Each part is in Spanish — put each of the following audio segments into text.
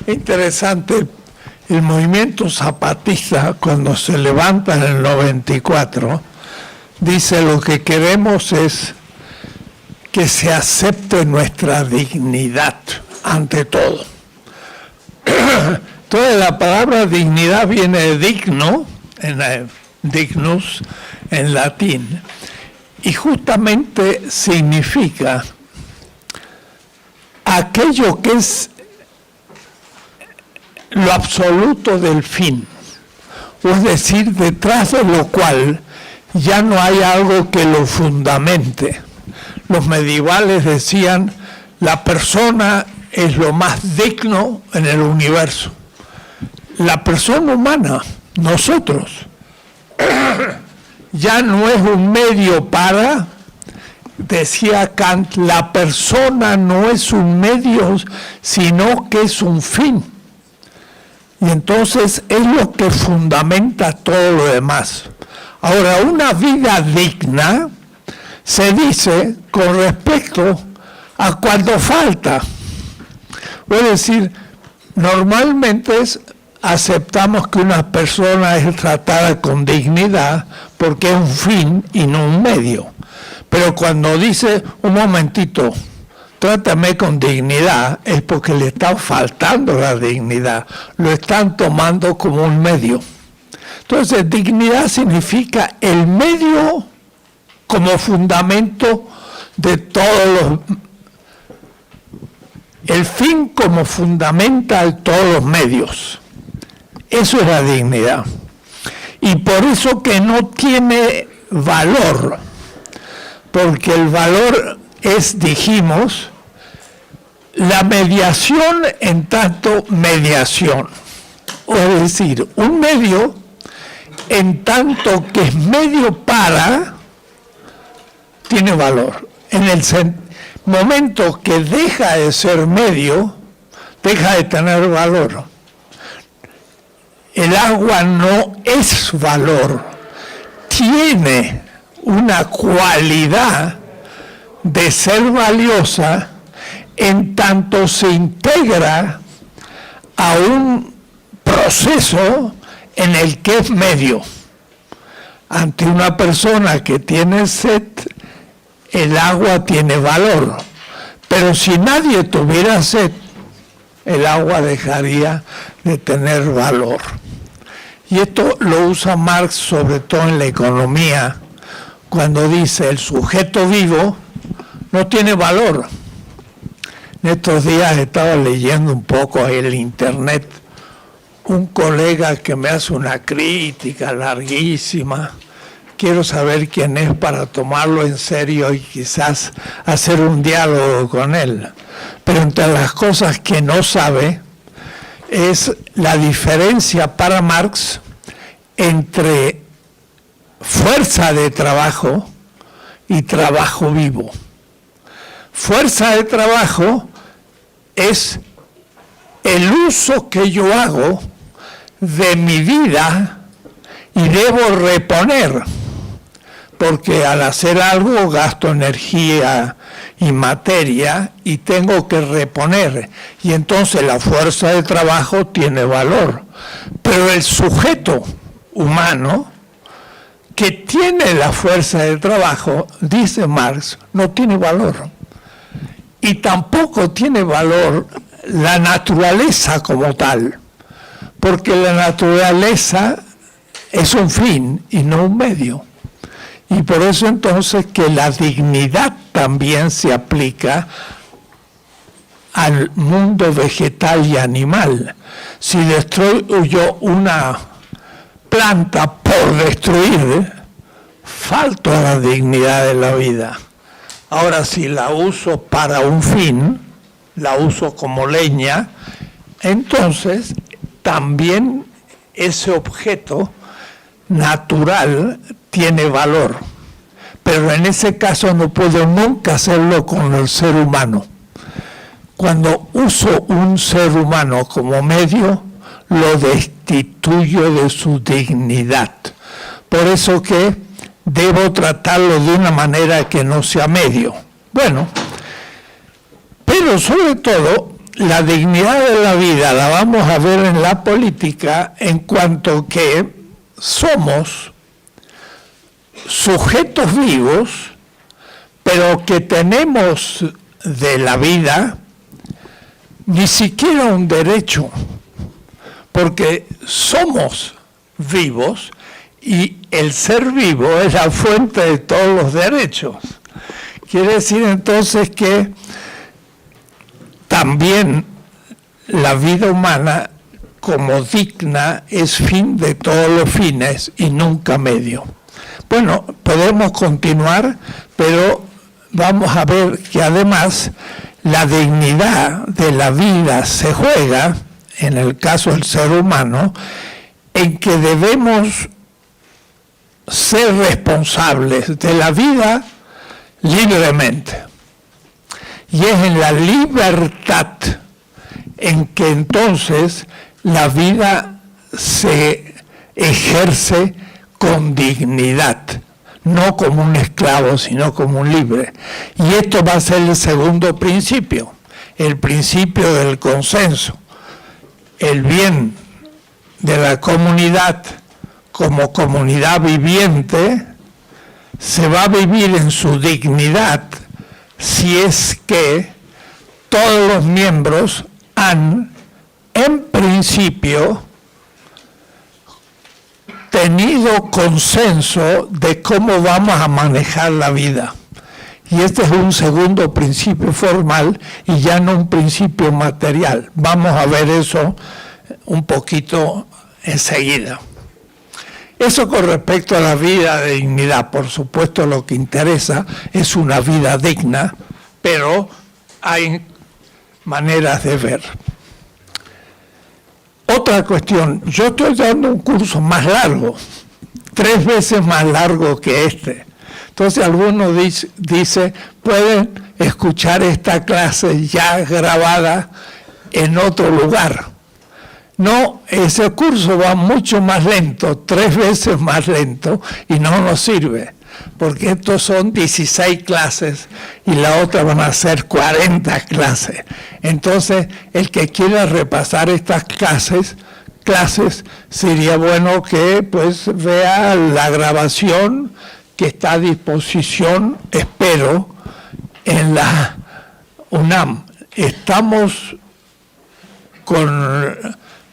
Interesante, el movimiento zapatista, cuando se levanta en el 94, dice: lo que queremos es que se acepte nuestra dignidad ante todo. Entonces la palabra dignidad viene de digno, dignus en latín, y justamente significa aquello que es lo absoluto del fin, es decir, detrás de lo cual ya no hay algo que lo fundamente. Los medievales decían: la persona es lo más digno en el universo. La persona humana, nosotros, ya no es un medio para, decía Kant, la persona no es un medio, sino que es un fin. Y entonces es lo que fundamenta todo lo demás. Ahora, una vida digna se dice con respecto a cuando falta. Es decir, normalmente aceptamos que una persona es tratada con dignidad porque es un fin y no un medio. Pero cuando dice: un momentito, trátame con dignidad, es porque le está faltando la dignidad, lo están tomando como un medio. Entonces, dignidad significa el medio como fundamento de todos los... El fin como fundamenta todos los medios. Eso es la dignidad. Y por eso que no tiene valor, porque el valor es, dijimos, la mediación en tanto mediación. Es decir, un medio en tanto que es medio para, tiene valor. En el momento que deja de ser medio, deja de tener valor. El agua no es valor, tiene una cualidad de ser valiosa en tanto se integra a un proceso en el que es medio. Ante una persona que tiene sed, el agua tiene valor, pero si nadie tuviera sed, el agua dejaría de tener valor. Y esto lo usa Marx sobre todo en la economía, cuando dice: el sujeto vivo no tiene valor. En estos días estaba leyendo un poco en el internet un colega que me hace una crítica larguísima. Quiero saber quién es para tomarlo en serio y quizás hacer un diálogo con él. Pero entre las cosas que no sabe es la diferencia para Marx entre fuerza de trabajo y trabajo vivo. Fuerza de trabajo es el uso que yo hago de mi vida y debo reponer, porque al hacer algo gasto energía y materia y tengo que reponer, y entonces la fuerza de trabajo tiene valor. Pero el sujeto humano que tiene la fuerza de trabajo, dice Marx, no tiene valor. Y tampoco tiene valor la naturaleza como tal, porque la naturaleza es un fin y no un medio. Y por eso entonces que la dignidad también se aplica al mundo vegetal y animal. Si destruyo una planta por destruir, falto a la dignidad de la vida. Ahora, si la uso para un fin, la uso como leña, entonces también ese objeto natural tiene valor. Pero en ese caso no puedo nunca hacerlo con el ser humano. Cuando uso un ser humano como medio, lo destituyo de su dignidad. Por eso que debo tratarlo de una manera que no sea medio. Bueno, pero sobre todo la dignidad de la vida la vamos a ver en la política en cuanto que somos sujetos vivos, pero que tenemos de la vida ni siquiera un derecho, porque somos vivos y el ser vivo es la fuente de todos los derechos. Quiere decir entonces que también la vida humana como digna es fin de todos los fines y nunca medio. Bueno, podemos continuar, pero vamos a ver que además la dignidad de la vida se juega, en el caso del ser humano, en que debemos ser responsables de la vida libremente. Y es en la libertad en que entonces la vida se ejerce con dignidad, no como un esclavo, sino como un libre. Y esto va a ser el segundo principio, el principio del consenso. El bien de la comunidad como comunidad viviente se va a vivir en su dignidad si es que todos los miembros han, en principio, tenido consenso de cómo vamos a manejar la vida. Y este es un segundo principio formal y ya no un principio material. Vamos a ver eso un poquito enseguida. Eso con respecto a la vida de dignidad. Por supuesto, lo que interesa es una vida digna, pero hay maneras de ver. Otra cuestión, yo estoy dando un curso más largo, 3 veces más largo que este. Entonces algunos dice, pueden escuchar esta clase ya grabada en otro lugar. No, ese curso va mucho más lento, 3 veces más lento, y no nos sirve, porque estos son 16 clases y la otra van a ser 40 clases. Entonces, el que quiera repasar estas clases, sería bueno que pues vea la grabación que está a disposición, espero, en la UNAM.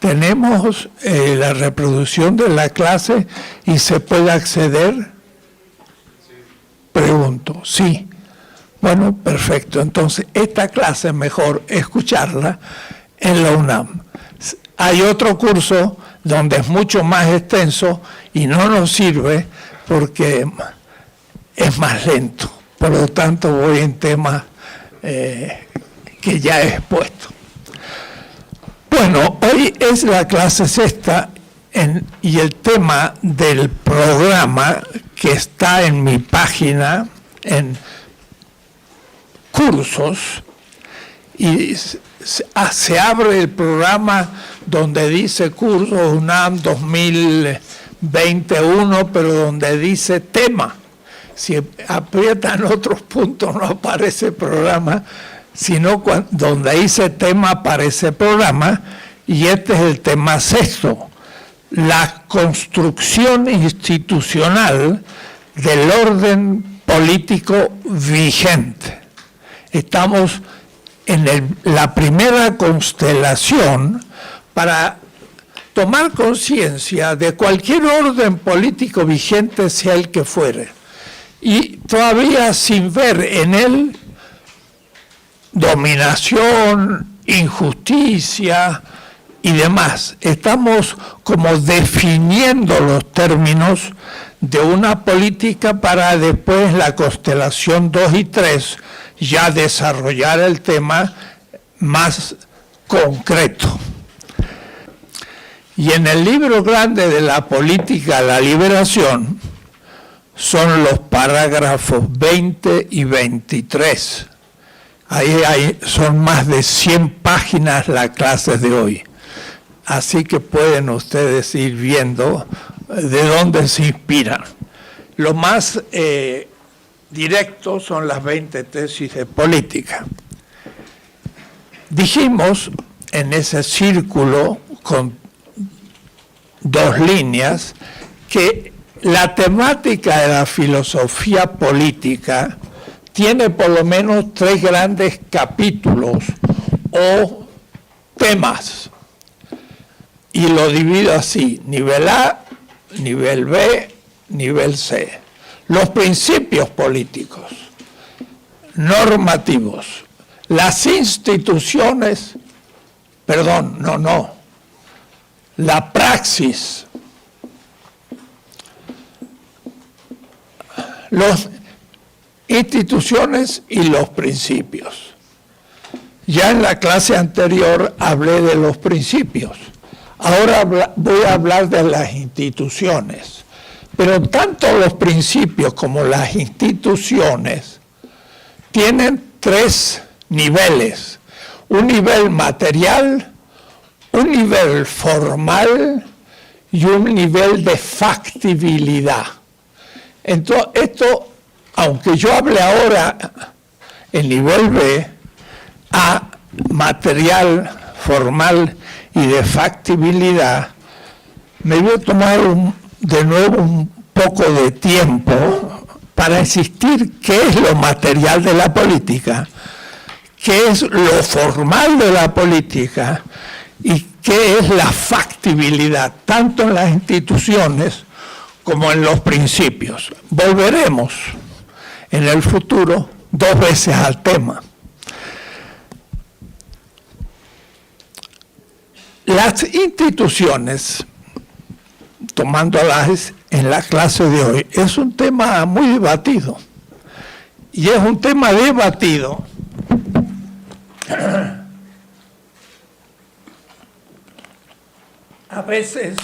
Tenemos la reproducción de la clase y se puede acceder. Pregunto, sí. Bueno, perfecto. Entonces, esta clase es mejor escucharla en la UNAM. Hay otro curso donde es mucho más extenso y no nos sirve porque es más lento. Por lo tanto, voy en temas que ya he expuesto. Bueno, hoy es la clase sexta y el tema del programa que está en mi página, en cursos, y se abre el programa donde dice curso UNAM 2021, pero donde dice tema. Si aprietan otros puntos no aparece programa, sino donde dice tema aparece programa, y este es el tema sexto, la construcción institucional del orden político vigente. Estamos en la primera constelación para tomar conciencia de cualquier orden político vigente, sea el que fuere, y todavía sin ver en él dominación, injusticia y demás. Estamos como definiendo los términos de una política para después la constelación 2 y 3 ya desarrollar el tema más concreto. Y en el libro grande de la política, la liberación, son los parágrafos 20 y 23. Ahí son más de 100 páginas la clase de hoy. Así que pueden ustedes ir viendo de dónde se inspiran. Lo más directo son las 20 tesis de política. Dijimos en ese círculo con dos líneas que la temática de la filosofía política tiene por lo menos 3 grandes capítulos o temas. Y lo divido así: nivel A, nivel B, nivel C. Los principios políticos, normativos, las instituciones, la praxis, las instituciones y los principios. Ya en la clase anterior hablé de los principios. Ahora voy a hablar de las instituciones. Pero tanto los principios como las instituciones tienen 3 niveles: un nivel material, un nivel formal y un nivel de factibilidad. Entonces, esto, aunque yo hable ahora en nivel B, a material, formal y de factibilidad, me voy a tomar de nuevo un poco de tiempo para insistir qué es lo material de la política, qué es lo formal de la política y qué es la factibilidad, tanto en las instituciones como en los principios. Volveremos en el futuro 2 veces al tema. Las instituciones, tomándolas en la clase de hoy, es un tema muy debatido. Y es un tema debatido a veces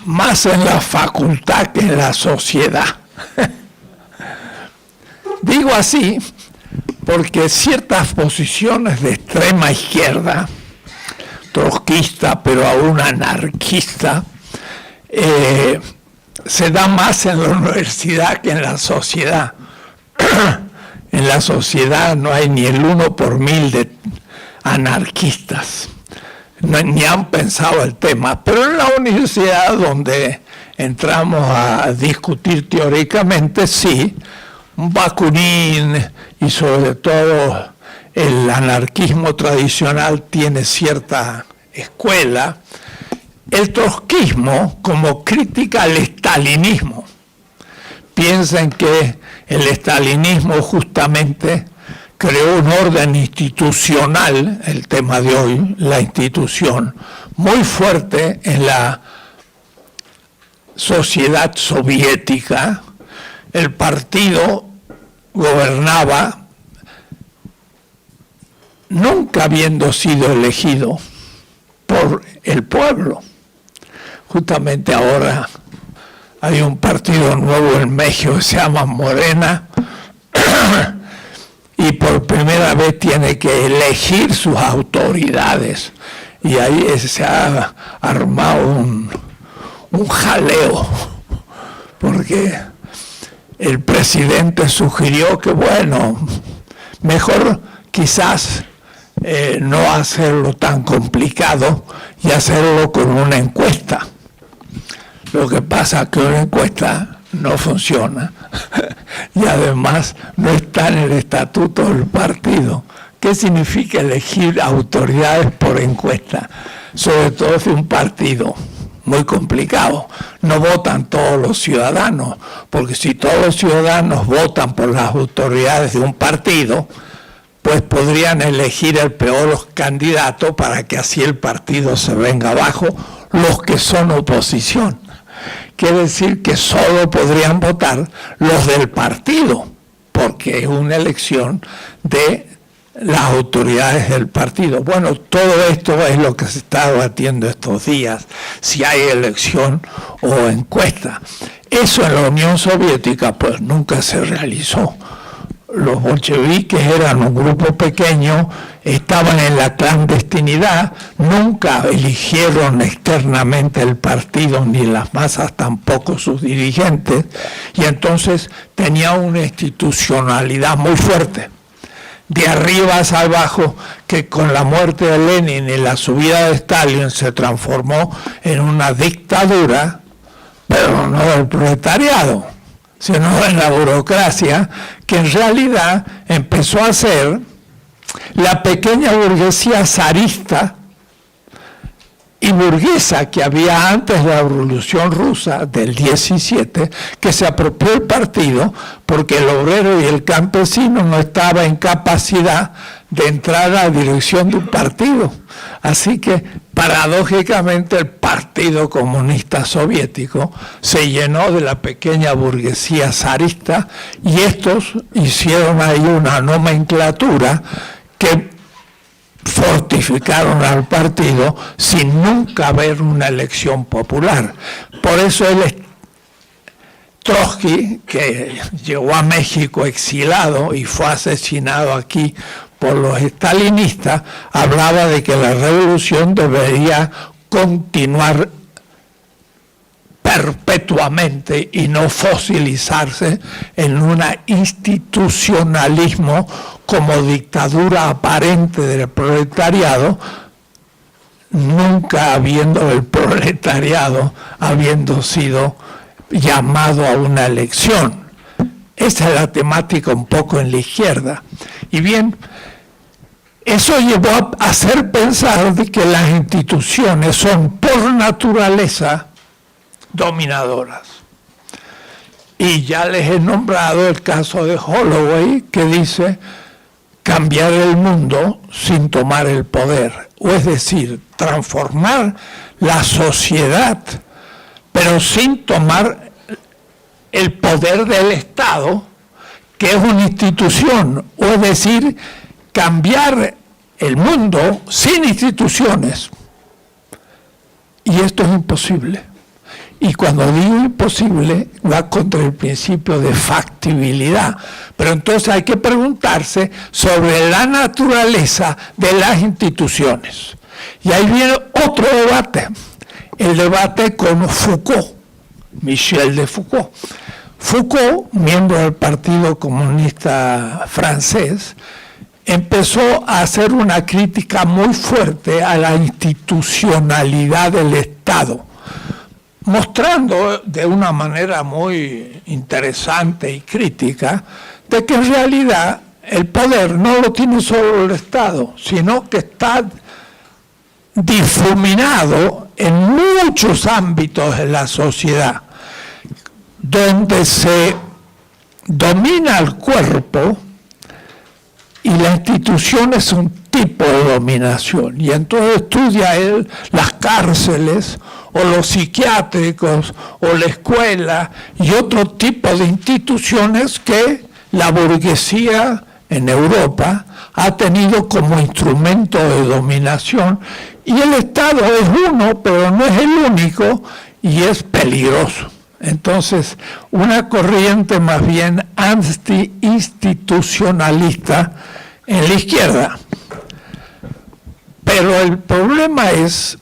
más en la facultad que en la sociedad. Digo así porque ciertas posiciones de extrema izquierda, trotskista, pero aún anarquista, se da más en la universidad que en la sociedad. En la sociedad no hay ni el 1 por 1000 de anarquistas, ni han pensado el tema, pero en la universidad, donde entramos a discutir teóricamente, sí, Bakunin y sobre todo el anarquismo tradicional tiene cierta escuela. El trotskismo como crítica al estalinismo. Piensen que el estalinismo justamente creó un orden institucional, el tema de hoy, la institución, muy fuerte en la sociedad soviética. El partido gobernaba nunca habiendo sido elegido por el pueblo. Justamente ahora hay un partido nuevo en México que se llama Morena y por primera vez tiene que elegir sus autoridades. Y ahí se ha armado un jaleo, porque el presidente sugirió que, bueno, mejor quizás no hacerlo tan complicado y hacerlo con una encuesta. Lo que pasa es que una encuesta no funciona y además no está en el estatuto del partido. ¿Qué significa elegir autoridades por encuesta? Sobre todo de un partido. Muy complicado. No votan todos los ciudadanos, porque si todos los ciudadanos votan por las autoridades de un partido, pues podrían elegir el peor candidato para que así el partido se venga abajo, los que son oposición. Quiere decir que solo podrían votar los del partido, porque es una elección de las autoridades del partido. Bueno, todo esto es lo que se está debatiendo estos días, si hay elección o encuesta. Eso en la Unión Soviética pues nunca se realizó. Los bolcheviques eran un grupo pequeño, estaban en la clandestinidad, nunca eligieron externamente el partido, ni las masas tampoco sus dirigentes, y entonces tenía una institucionalidad muy fuerte. de arriba hacia abajo, que con la muerte de Lenin y la subida de Stalin se transformó en una dictadura, pero no del proletariado, sino en la burocracia, que en realidad empezó a ser la pequeña burguesía zarista y burguesa que había antes de la Revolución Rusa del 17, que se apropió del partido porque el obrero y el campesino no estaba en capacidad de entrar a la dirección de un partido. Así que, paradójicamente, el Partido Comunista Soviético se llenó de la pequeña burguesía zarista y estos hicieron ahí una nomenclatura que fortificaron al partido sin nunca haber una elección popular. Por eso Trotsky, que llegó a México exilado y fue asesinado aquí por los estalinistas, hablaba de que la revolución debería continuar perpetuamente y no fosilizarse en un institucionalismo como dictadura aparente del proletariado, nunca habiendo el proletariado habiendo sido llamado a una elección. Esa es la temática un poco en la izquierda. Y bien, eso llevó a hacer pensar de que las instituciones son por naturaleza dominadoras. Y ya les he nombrado el caso de Holloway, que dice cambiar el mundo sin tomar el poder, o es decir, transformar la sociedad, pero sin tomar el poder del Estado, que es una institución, o es decir, cambiar el mundo sin instituciones. Y esto es imposible. Y cuando digo imposible, va contra el principio de factibilidad. Pero entonces hay que preguntarse sobre la naturaleza de las instituciones. Y ahí viene otro debate, el debate con Foucault, Michel de Foucault. Foucault, miembro del Partido Comunista francés, empezó a hacer una crítica muy fuerte a la institucionalidad del Estado, mostrando de una manera muy interesante y crítica de que en realidad el poder no lo tiene solo el Estado, sino que está difuminado en muchos ámbitos de la sociedad, donde se domina el cuerpo y la institución es un tipo de dominación. Y entonces estudia él las cárceles, o los psiquiátricos, o la escuela, y otro tipo de instituciones que la burguesía en Europa ha tenido como instrumento de dominación, y el Estado es uno, pero no es el único, y es peligroso. Entonces, una corriente más bien anti-institucionalista en la izquierda. Pero el problema es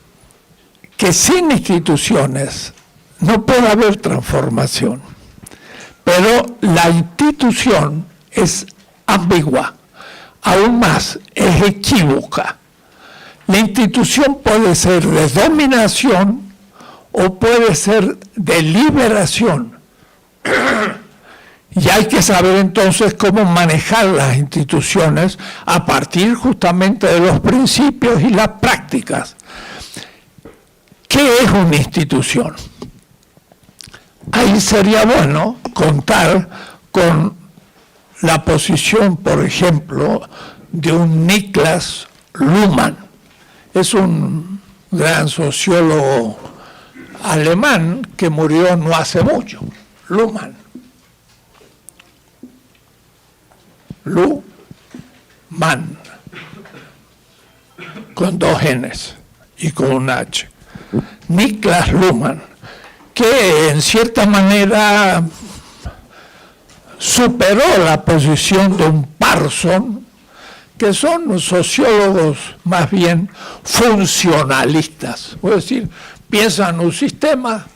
que sin instituciones no puede haber transformación. Pero la institución es ambigua, aún más, es equívoca. La institución puede ser de dominación o puede ser de liberación. Y hay que saber entonces cómo manejar las instituciones a partir justamente de los principios y las prácticas. ¿Qué es una institución? Ahí sería bueno contar con la posición, por ejemplo, de un Niklas Luhmann. Es un gran sociólogo alemán que murió no hace mucho, Luhmann. Luhmann, con dos N's y con un H. Niklas Luhmann, que en cierta manera superó la posición de un Parson, que son sociólogos más bien funcionalistas, es decir, piensan un sistema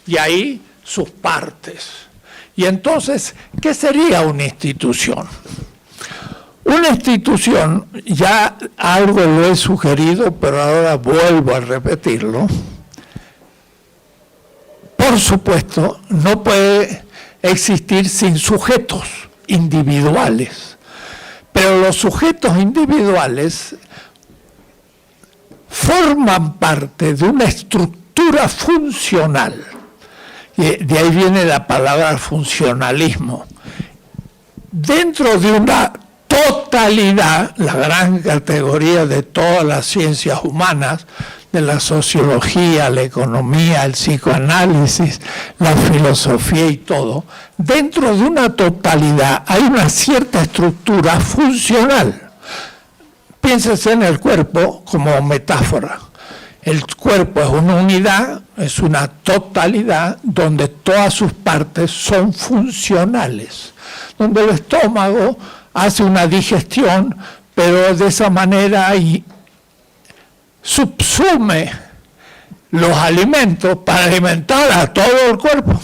y ahí sus partes. Y entonces, ¿qué sería una institución? Una institución, ya algo lo he sugerido, pero ahora vuelvo a repetirlo, por supuesto, no puede existir sin sujetos individuales, pero los sujetos individuales forman parte de una estructura funcional. De ahí viene la palabra funcionalismo. Dentro de una totalidad, la gran categoría de todas las ciencias humanas, de la sociología, la economía, el psicoanálisis, la filosofía y todo, dentro de una totalidad hay una cierta estructura funcional. Piénsese en el cuerpo como metáfora. El cuerpo es una unidad, es una totalidad donde todas sus partes son funcionales, donde el estómago hace una digestión, pero de esa manera subsume los alimentos para alimentar a todo el cuerpo.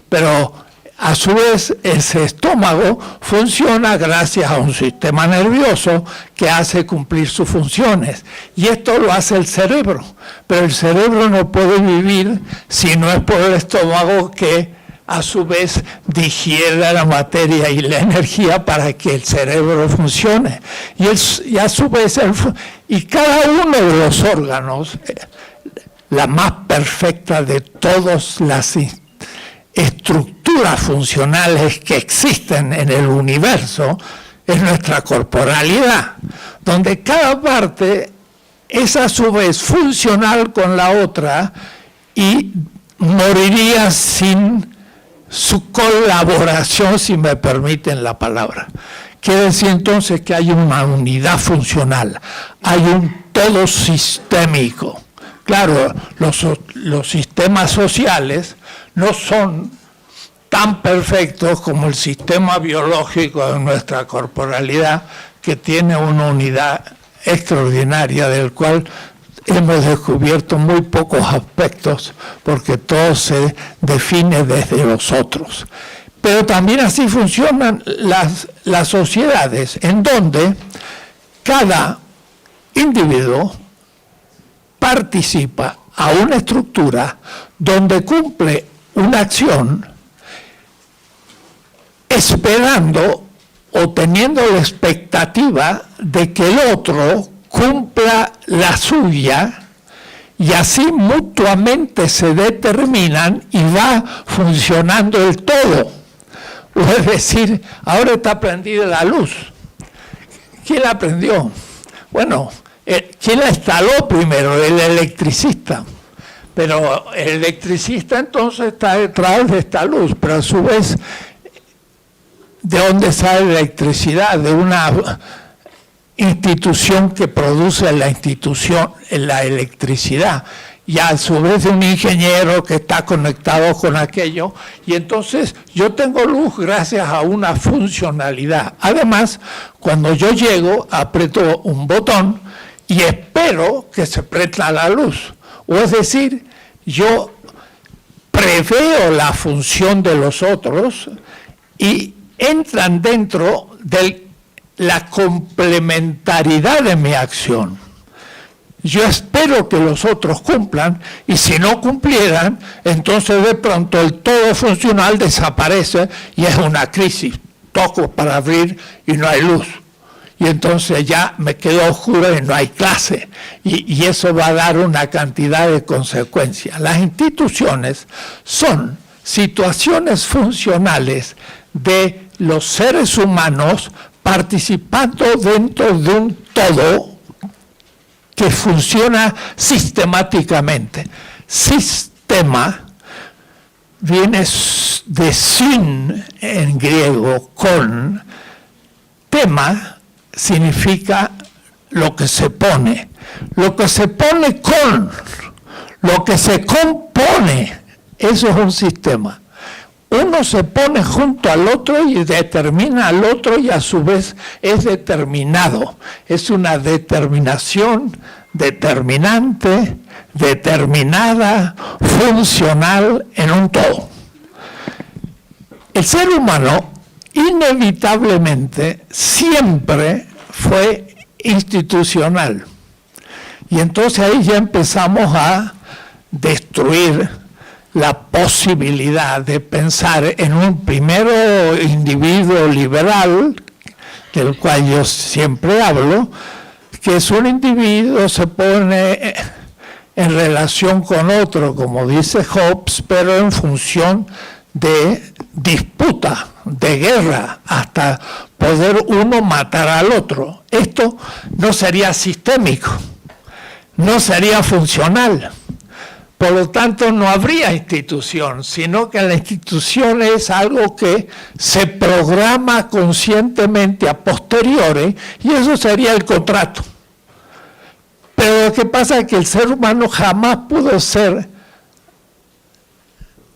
Pero a su vez ese estómago funciona gracias a un sistema nervioso que hace cumplir sus funciones. Y esto lo hace el cerebro. Pero el cerebro no puede vivir si no es por el estómago que a su vez digiere la materia y la energía para que el cerebro funcione. Y a su vez, y cada uno de los órganos, la más perfecta de todas las estructuras funcionales que existen en el universo, es nuestra corporalidad, donde cada parte es a su vez funcional con la otra y moriría sin su colaboración, si me permiten la palabra. Quiere decir entonces que hay una unidad funcional, hay un todo sistémico. Claro, los sistemas sociales no son tan perfectos como el sistema biológico de nuestra corporalidad, que tiene una unidad extraordinaria del cual hemos descubierto muy pocos aspectos, porque todo se define desde los otros. Pero también así funcionan las sociedades, en donde cada individuo participa a una estructura donde cumple una acción esperando o teniendo la expectativa de que el otro cumpla la suya, y así mutuamente se determinan y va funcionando el todo. Es decir, ahora está prendida la luz. ¿Quién la prendió? Bueno, ¿quién la instaló primero? El electricista. Pero el electricista entonces está detrás de esta luz, pero a su vez, ¿de dónde sale la electricidad? De una institución que produce la electricidad, y a su vez de un ingeniero que está conectado con aquello, y entonces yo tengo luz gracias a una funcionalidad. Además, cuando yo llego, aprieto un botón y espero que se prenda la luz. O es decir, yo preveo la función de los otros y entran dentro de la complementariedad de mi acción. Yo espero que los otros cumplan, y si no cumplieran, entonces de pronto el todo funcional desaparece y es una crisis. Toco para abrir y no hay luz. Y entonces ya me quedo oscuro y no hay clase. Y eso va a dar una cantidad de consecuencias. Las instituciones son situaciones funcionales de los seres humanos participando dentro de un todo que funciona sistemáticamente. Sistema viene de sin en griego, con. Tema significa lo que se pone. Lo que se pone con, lo que se compone, eso es un sistema. Uno se pone junto al otro y determina al otro, y a su vez es determinado. Es una determinación determinante, determinada, funcional en un todo. El ser humano inevitablemente siempre fue institucional. Y entonces ahí ya empezamos a destruir la posibilidad de pensar en un primero individuo liberal, del cual yo siempre hablo, que es un individuo, se pone en relación con otro, como dice Hobbes, pero en función de disputa, de guerra, hasta poder uno matar al otro. Esto no sería sistémico, no sería funcional. Por lo tanto, no habría institución, sino que la institución es algo que se programa conscientemente a posteriori, y eso sería el contrato. Pero lo que pasa es que el ser humano jamás pudo ser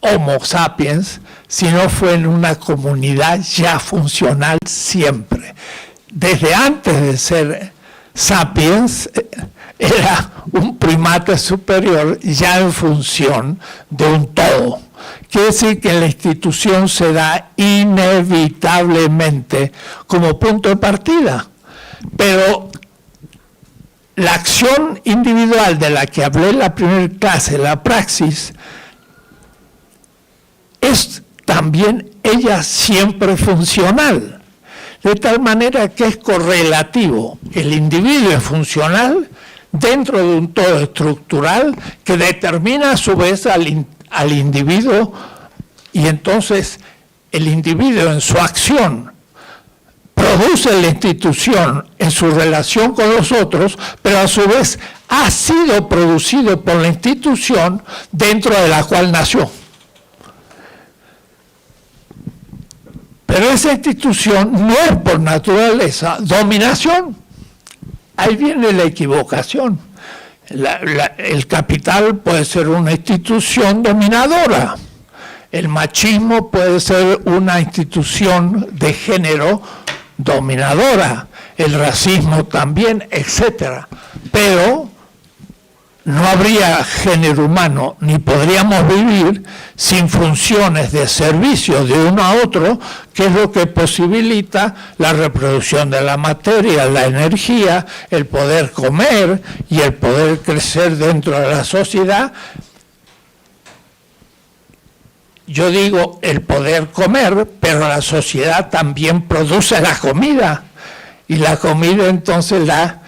Homo sapiens si no fue en una comunidad ya funcional siempre. Desde antes de ser sapiens, era un primate superior ya en función de un todo. Quiere decir que la institución se da inevitablemente como punto de partida. Pero la acción individual de la que hablé en la primera clase, la praxis, es también ella siempre funcional. De tal manera que es correlativo. El individuo es funcional dentro de un todo estructural que determina a su vez al individuo, y entonces el individuo en su acción produce la institución en su relación con los otros, pero a su vez ha sido producido por la institución dentro de la cual nació. Pero esa institución no es por naturaleza dominación. Ahí viene la equivocación. El capital puede ser una institución dominadora. El machismo puede ser una institución de género dominadora. El racismo también, etc. Pero no habría género humano, ni podríamos vivir sin funciones de servicio de uno a otro, que es lo que posibilita la reproducción de la materia, la energía, el poder comer y el poder crecer dentro de la sociedad. Yo digo el poder comer, pero la sociedad también produce la comida, y la comida entonces la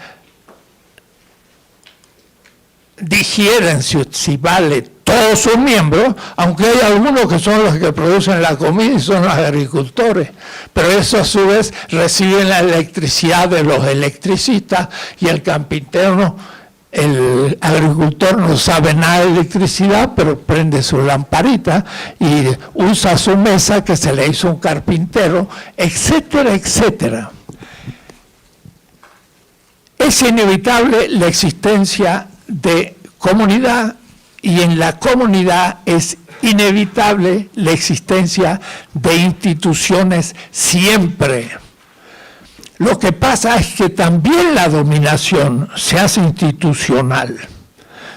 digieren, si vale, todos sus miembros, aunque hay algunos que son los que producen la comida y son los agricultores, pero eso a su vez reciben la electricidad de los electricistas, y el carpintero, el agricultor no sabe nada de electricidad, pero prende su lamparita y usa su mesa que se le hizo un carpintero, etcétera, etcétera. Es inevitable la existencia de comunidad, y en la comunidad es inevitable la existencia de instituciones siempre. Lo que pasa es que también la dominación se hace institucional.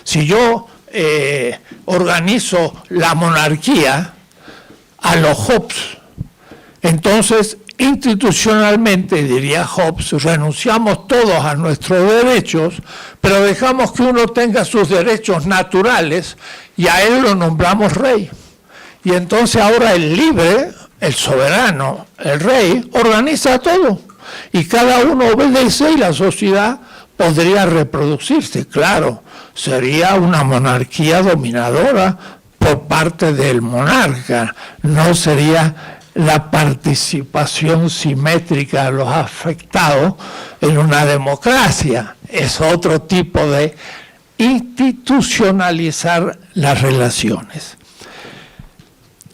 Si yo organizo la monarquía a los Hobbes, entonces institucionalmente, diría Hobbes, renunciamos todos a nuestros derechos, pero dejamos que uno tenga sus derechos naturales y a él lo nombramos rey. Y entonces ahora el libre, el soberano, el rey, organiza todo. Y cada uno obedece y la sociedad podría reproducirse. Claro, sería una monarquía dominadora por parte del monarca, no sería la participación simétrica de los afectados en una democracia. Es otro tipo de institucionalizar las relaciones.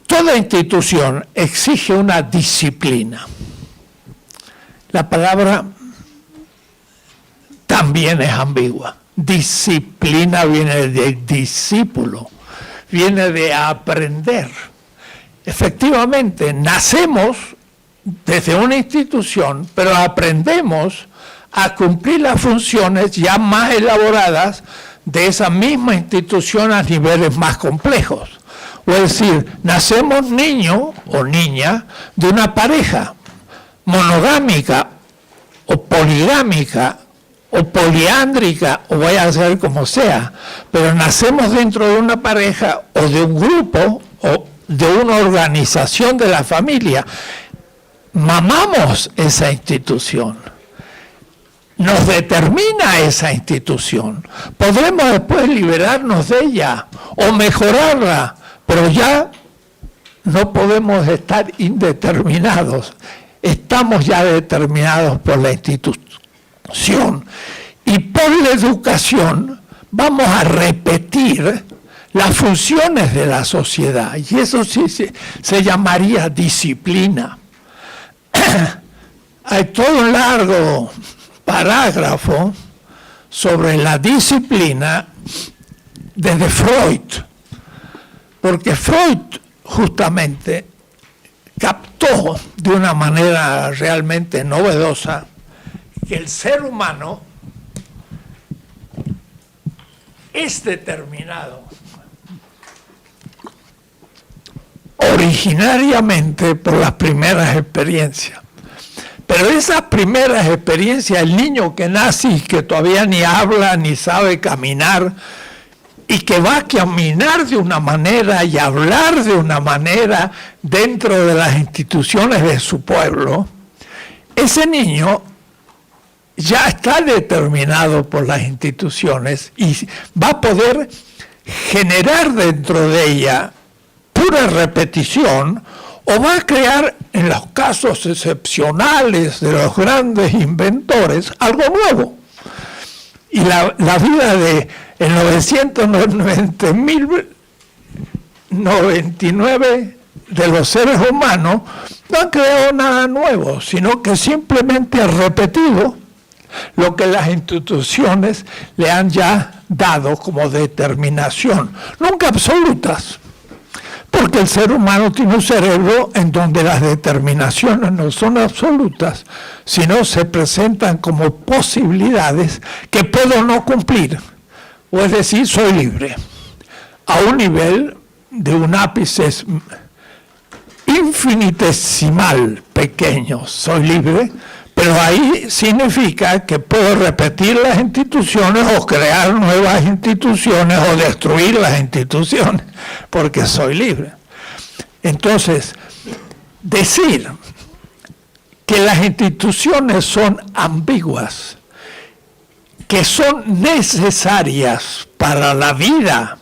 Toda institución exige una disciplina. La palabra también es ambigua. Disciplina viene de discípulo, viene de aprender. Efectivamente, nacemos desde una institución, pero aprendemos a cumplir las funciones ya más elaboradas de esa misma institución a niveles más complejos. O es decir, nacemos niño o niña de una pareja monogámica o poligámica o poliándrica, o vaya a ser como sea, pero nacemos dentro de una pareja o de un grupo o de una organización de la familia. Mamamos esa institución. Nos determina esa institución. Podremos después liberarnos de ella o mejorarla, pero ya no podemos estar indeterminados. Estamos ya determinados por la institución. Y por la educación vamos a repetir las funciones de la sociedad. Y eso sí se llamaría disciplina. Hay todo un largo parágrafo sobre la disciplina desde Freud, porque Freud justamente captó de una manera realmente novedosa que el ser humano es determinado originariamente por las primeras experiencias. Pero esas primeras experiencias, el niño que nace y que todavía ni habla ni sabe caminar, y que va a caminar de una manera y hablar de una manera dentro de las instituciones de su pueblo, ese niño ya está determinado por las instituciones y va a poder generar dentro de ella pura repetición, o va a crear, en los casos excepcionales de los grandes inventores, algo nuevo. Y la vida de el 999 de los seres humanos no han creado nada nuevo, sino que simplemente ha repetido lo que las instituciones le han ya dado como determinación, nunca absolutas, porque el ser humano tiene un cerebro en donde las determinaciones no son absolutas, sino se presentan como posibilidades que puedo no cumplir, o es decir, soy libre, a un nivel de un ápice infinitesimal pequeño, soy libre, pero ahí significa que puedo repetir las instituciones o crear nuevas instituciones o destruir las instituciones, porque soy libre. Entonces, decir que las instituciones son ambiguas, que son necesarias para la vida,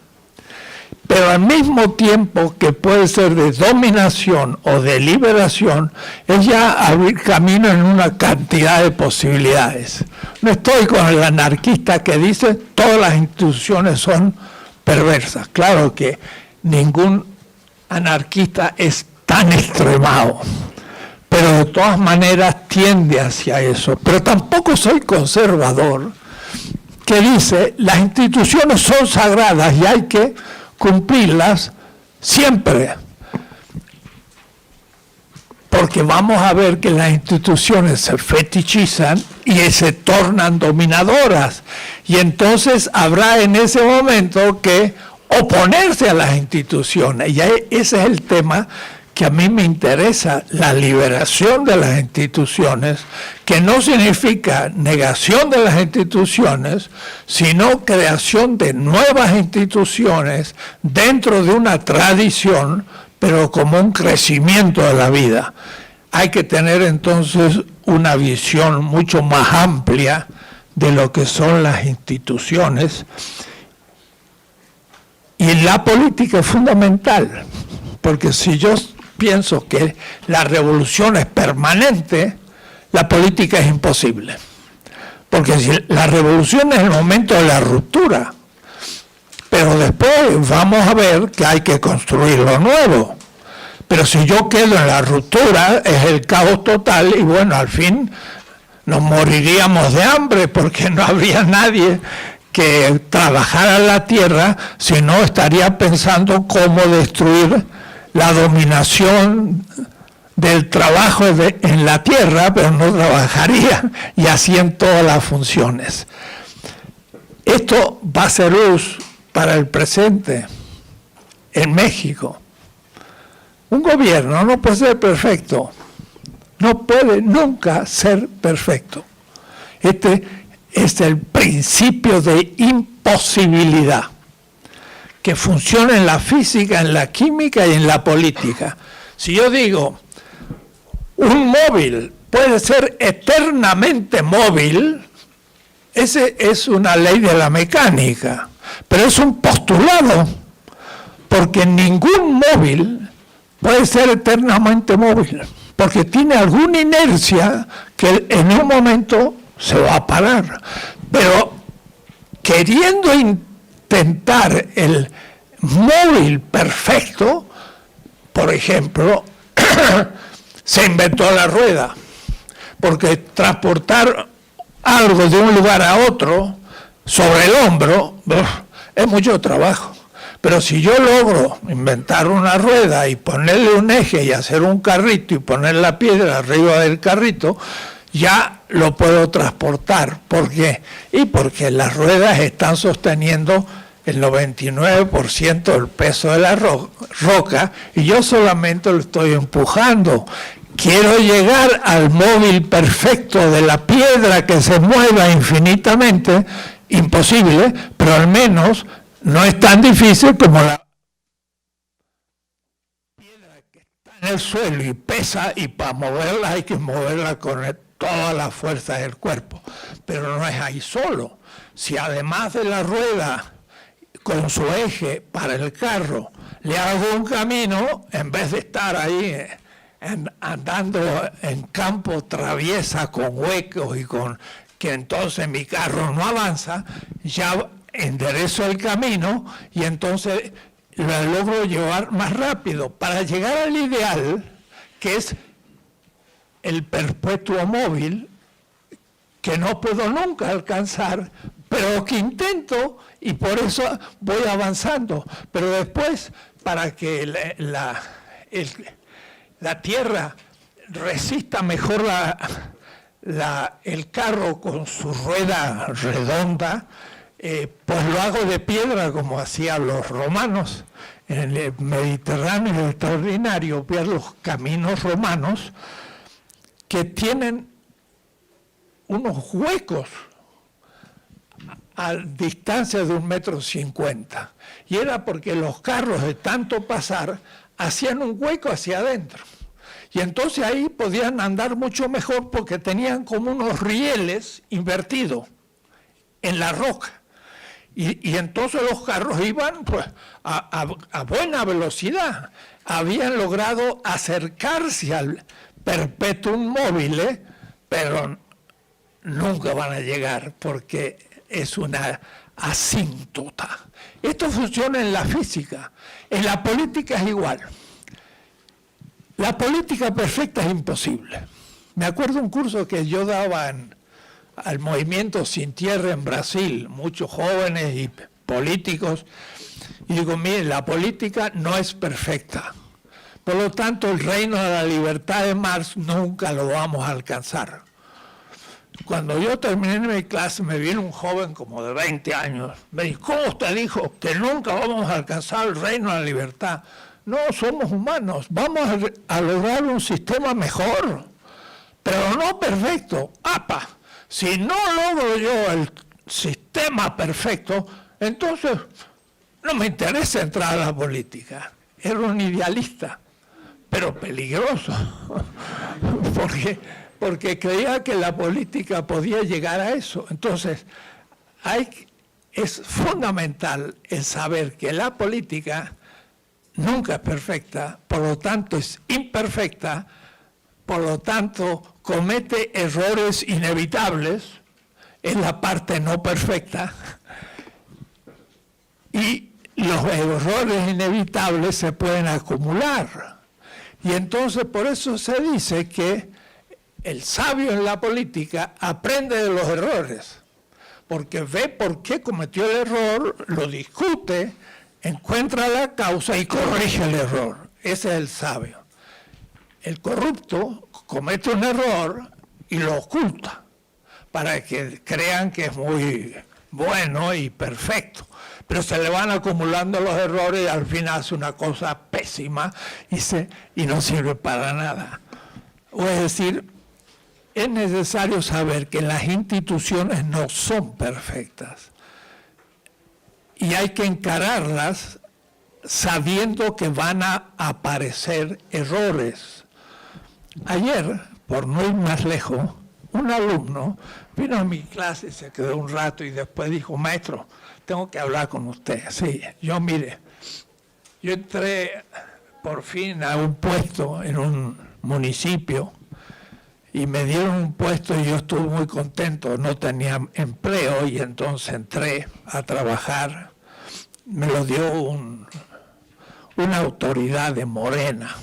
pero al mismo tiempo que puede ser de dominación o de liberación, es ya abrir camino en una cantidad de posibilidades. No estoy con el anarquista que dice todas las instituciones son perversas. Claro que ningún anarquista es tan extremado, pero de todas maneras tiende hacia eso. Pero tampoco soy conservador, que dice las instituciones son sagradas y hay que cumplirlas siempre, porque vamos a ver que las instituciones se fetichizan y se tornan dominadoras, y entonces habrá en ese momento que oponerse a las instituciones, y ese es el tema que a mí me interesa, la liberación de las instituciones, que no significa negación de las instituciones, sino creación de nuevas instituciones dentro de una tradición, pero como un crecimiento de la vida. Hay que tener entonces una visión mucho más amplia de lo que son las instituciones, y la política es fundamental, porque si yo pienso que la revolución es permanente, la política es imposible. Porque si la revolución es el momento de la ruptura, pero después vamos a ver que hay que construir lo nuevo. Pero si yo quedo en la ruptura, es el caos total y bueno, al fin nos moriríamos de hambre porque no habría nadie que trabajara la tierra, sino estaría pensando cómo destruir la dominación del trabajo en la tierra, pero no trabajaría, y así en todas las funciones. Esto va a ser luz para el presente. en México. Un gobierno no puede ser perfecto, no puede nunca ser perfecto. Este es el principio de imposibilidad que funciona en la física, en la química y en la política. Si yo digo, un móvil puede ser eternamente móvil, ese es una ley de la mecánica, pero es un postulado, porque ningún móvil puede ser eternamente móvil, porque tiene alguna inercia que en un momento se va a parar. Pero queriendo intentar el móvil perfecto, por ejemplo, se inventó la rueda, porque transportar algo de un lugar a otro sobre el hombro es mucho trabajo. Pero si yo logro inventar una rueda y ponerle un eje y hacer un carrito y poner la piedra arriba del carrito, ya lo puedo transportar. ¿Por qué? Y porque las ruedas están sosteniendo el 99% del peso de la roca y yo solamente lo estoy empujando. Quiero llegar al móvil perfecto de la piedra que se mueva infinitamente, imposible, pero al menos no es tan difícil como la piedra que está en el suelo y pesa, y para moverla hay que moverla con toda la fuerza del cuerpo. Pero no es ahí solo. Si además de la rueda con su eje para el carro le hago un camino, en vez de estar ahí andando en campo traviesa con huecos y con que entonces mi carro no avanza, ya enderezo el camino y entonces lo logro llevar más rápido para llegar al ideal, que es el perpetuo móvil, que no puedo nunca alcanzar, pero que intento y por eso voy avanzando. Pero después, para que la Tierra resista mejor el carro con su rueda redonda, pues lo hago de piedra como hacían los romanos. En el Mediterráneo es extraordinario ver los caminos romanos que tienen unos huecos a distancia de 1,50 m. Y era porque los carros de tanto pasar hacían un hueco hacia adentro. Y entonces ahí podían andar mucho mejor porque tenían como unos rieles invertidos en la roca. Y entonces los carros iban pues, a buena velocidad. Habían logrado acercarse al perpetuum mobile, pero nunca van a llegar porque es una asíntota. Esto funciona en la física. En la política es igual. La política perfecta es imposible. Me acuerdo un curso que yo daba al movimiento Sin Tierra en Brasil, muchos jóvenes y políticos, y digo, miren, la política no es perfecta. Por lo tanto, el reino de la libertad de Marx nunca lo vamos a alcanzar. Cuando yo terminé mi clase, me vino un joven como de 20 años. Me dijo, ¿cómo usted dijo que nunca vamos a alcanzar el reino de la libertad? No, somos humanos, vamos a lograr un sistema mejor, pero no perfecto. ¡Apa! Si no logro yo el sistema perfecto, entonces no me interesa entrar a la política. Era un idealista, pero peligroso, porque creía que la política podía llegar a eso. Entonces, es fundamental el saber que la política nunca es perfecta, por lo tanto es imperfecta, por lo tanto comete errores inevitables, es la parte no perfecta, y los errores inevitables se pueden acumular. Y entonces por eso se dice que el sabio en la política aprende de los errores, porque ve por qué cometió el error, lo discute, encuentra la causa y corrige el error. Ese es el sabio. El corrupto comete un error y lo oculta para que crean que es muy bueno y perfecto, pero se le van acumulando los errores y al final hace una cosa pésima y no sirve para nada. O es decir, es necesario saber que las instituciones no son perfectas y hay que encararlas sabiendo que van a aparecer errores. Ayer, por no ir más lejos, un alumno vino a mi clase, se quedó un rato y después dijo, maestro, tengo que hablar con usted. Sí, yo entré por fin a un puesto en un municipio y me dieron un puesto y yo estuve muy contento, no tenía empleo y entonces entré a trabajar. Me lo dio una autoridad de Morena.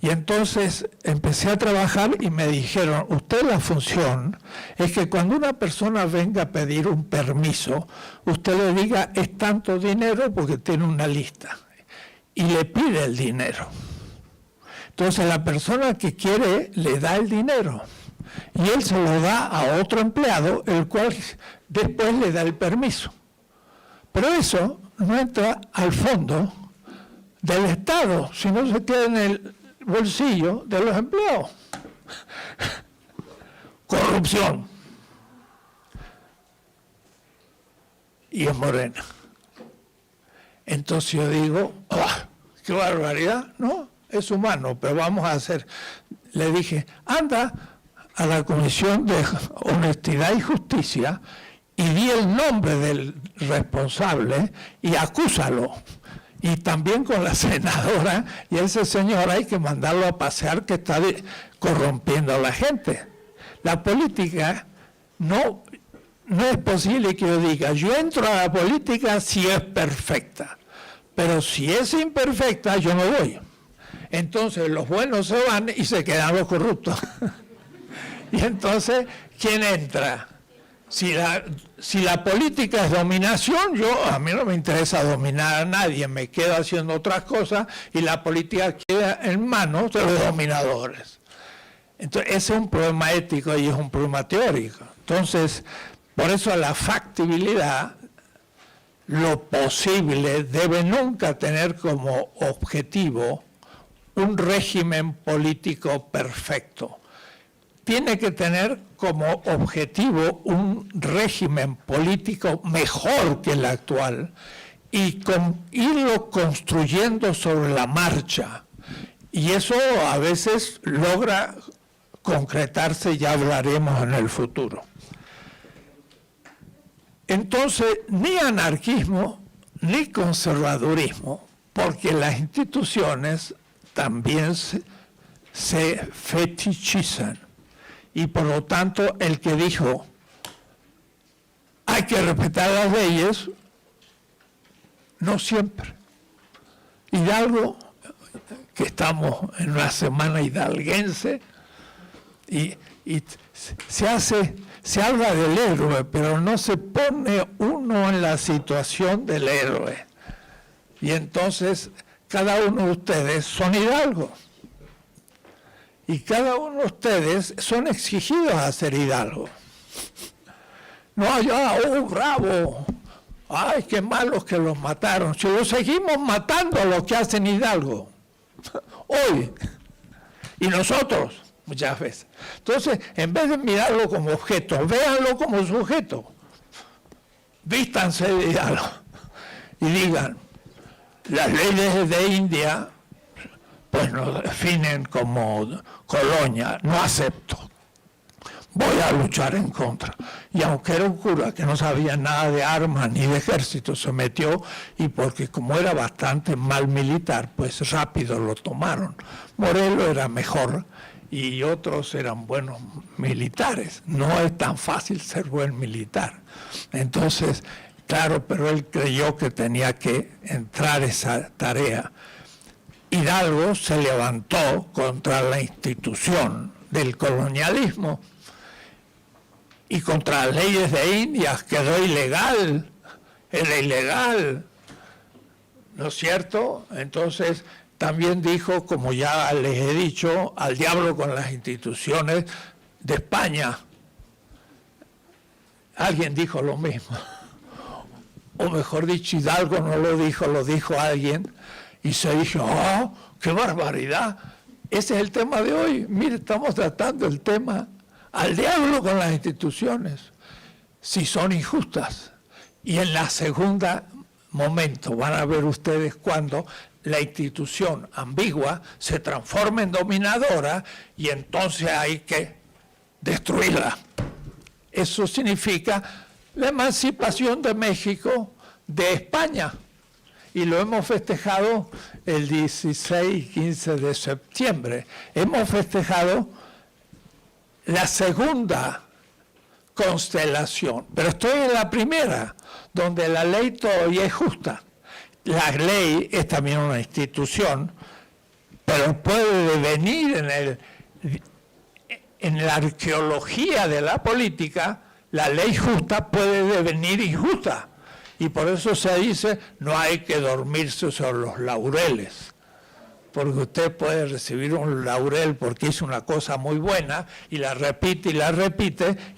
Y entonces empecé a trabajar y me dijeron, usted la función es que cuando una persona venga a pedir un permiso, usted le diga, es tanto dinero porque tiene una lista. Y le pide el dinero. Entonces la persona que quiere le da el dinero. Y él se lo da a otro empleado, el cual después le da el permiso. Pero eso no entra al fondo del Estado, sino se queda en el bolsillo de los empleados. Corrupción. Y es Morena. Entonces yo digo, ¡oh, qué barbaridad! No, es humano, pero vamos a hacer. Le dije, anda a la Comisión de Honestidad y Justicia y di el nombre del responsable y acúsalo. Y también con la senadora, y ese señor hay que mandarlo a pasear que está corrompiendo a la gente. La política no es posible que yo diga, yo entro a la política si es perfecta, pero si es imperfecta yo no voy. Entonces los buenos se van y se quedan los corruptos. Y entonces, ¿quién entra? Si la política es dominación, a mí no me interesa dominar a nadie, me quedo haciendo otras cosas y la política queda en manos de los dominadores. Entonces, ese es un problema ético y es un problema teórico. Entonces, por eso la factibilidad, lo posible, debe nunca tener como objetivo un régimen político perfecto. Tiene que tener como objetivo un régimen político mejor que el actual y irlo construyendo sobre la marcha. Y eso a veces logra concretarse, ya hablaremos en el futuro. Entonces, ni anarquismo ni conservadurismo, porque las instituciones también se fetichizan. Y por lo tanto, el que dijo, hay que respetar las leyes, no siempre. Hidalgo, que estamos en una semana hidalguense, y se habla del héroe, pero no se pone uno en la situación del héroe. Y entonces, cada uno de ustedes son hidalgos. Y cada uno de ustedes son exigidos a ser hidalgos. No, bravo, ay, qué malos que los mataron. Si los seguimos matando a los que hacen hidalgo, hoy, y nosotros, muchas veces. Entonces, en vez de mirarlo como objeto, véanlo como sujeto. Vístanse de hidalgo y digan, las leyes de India pues nos definen como colonia, no acepto. Voy a luchar en contra. Y aunque era un cura que no sabía nada de armas ni de ejército, se metió y porque como era bastante mal militar, pues rápido lo tomaron. Morelos era mejor y otros eran buenos militares. No es tan fácil ser buen militar. Entonces, claro, pero él creyó que tenía que entrar esa tarea. Hidalgo se levantó contra la institución del colonialismo y contra las leyes de Indias, quedó ilegal, era ilegal, ¿no es cierto? Entonces también dijo, como ya les he dicho, al diablo con las instituciones de España. alguien dijo lo mismo. O mejor dicho, Hidalgo no lo dijo alguien. Y se dijo, ¡oh, qué barbaridad! Ese es el tema de hoy. Mire, estamos tratando el tema al diablo con las instituciones, si son injustas. Y en la segunda momento van a ver ustedes cuando la institución ambigua se transforma en dominadora y entonces hay que destruirla. Eso significa la emancipación de México de España. Y lo hemos festejado el 16 y 15 de septiembre. Hemos festejado la segunda constelación, pero estoy en la primera, donde la ley todavía es justa. La ley es también una institución, pero puede devenir en la arqueología de la política, la ley justa puede devenir injusta. Y por eso se dice, no hay que dormirse sobre los laureles. Porque usted puede recibir un laurel porque hizo una cosa muy buena y la repite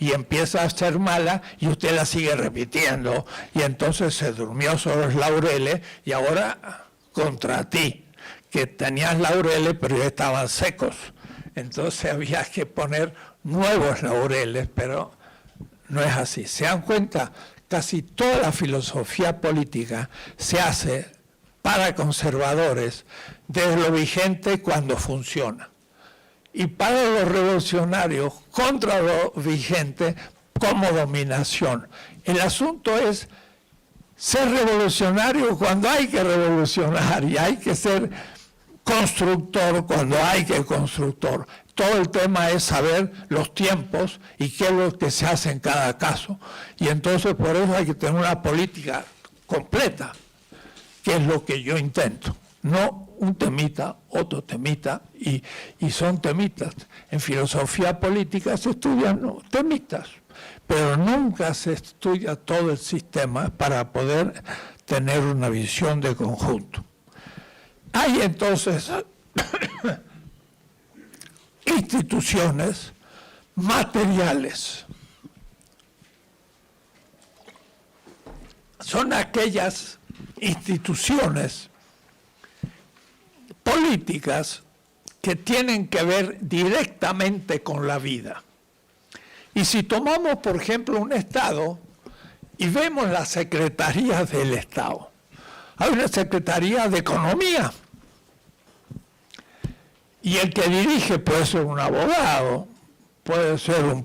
y empieza a ser mala y usted la sigue repitiendo. Y entonces se durmió sobre los laureles y ahora contra ti, que tenías laureles pero ya estaban secos. Entonces había que poner nuevos laureles, pero no es así. ¿Se dan cuenta? Casi toda la filosofía política se hace para conservadores desde lo vigente cuando funciona. Y para los revolucionarios contra lo vigente como dominación. El asunto es ser revolucionario cuando hay que revolucionar y hay que ser constructor cuando hay que constructor. Todo el tema es saber los tiempos y qué es lo que se hace en cada caso. Y entonces por eso hay que tener una política completa, que es lo que yo intento. No un temita, otro temita, y son temitas. En filosofía política se estudian temitas, pero nunca se estudia todo el sistema para poder tener una visión de conjunto. Hay entonces instituciones materiales. Son aquellas instituciones políticas que tienen que ver directamente con la vida. Y si tomamos, por ejemplo, un Estado y vemos las secretarías del Estado, hay una Secretaría de Economía, y el que dirige puede ser un abogado, puede ser un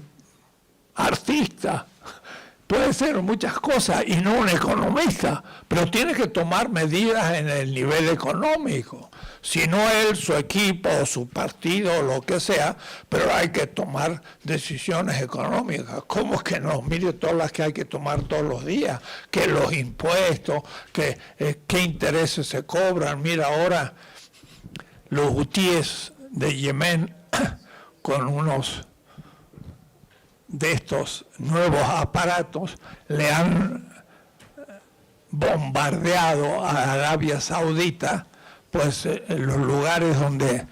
artista, puede ser muchas cosas y no un economista, pero tiene que tomar medidas en el nivel económico. Si no él, su equipo, su partido, lo que sea, pero hay que tomar decisiones económicas. ¿Cómo es que no? Mire todas las que hay que tomar todos los días, que los impuestos, que qué intereses se cobran. Mira ahora los hutíes de Yemen con unos de estos nuevos aparatos le han bombardeado a Arabia Saudita, pues en los lugares donde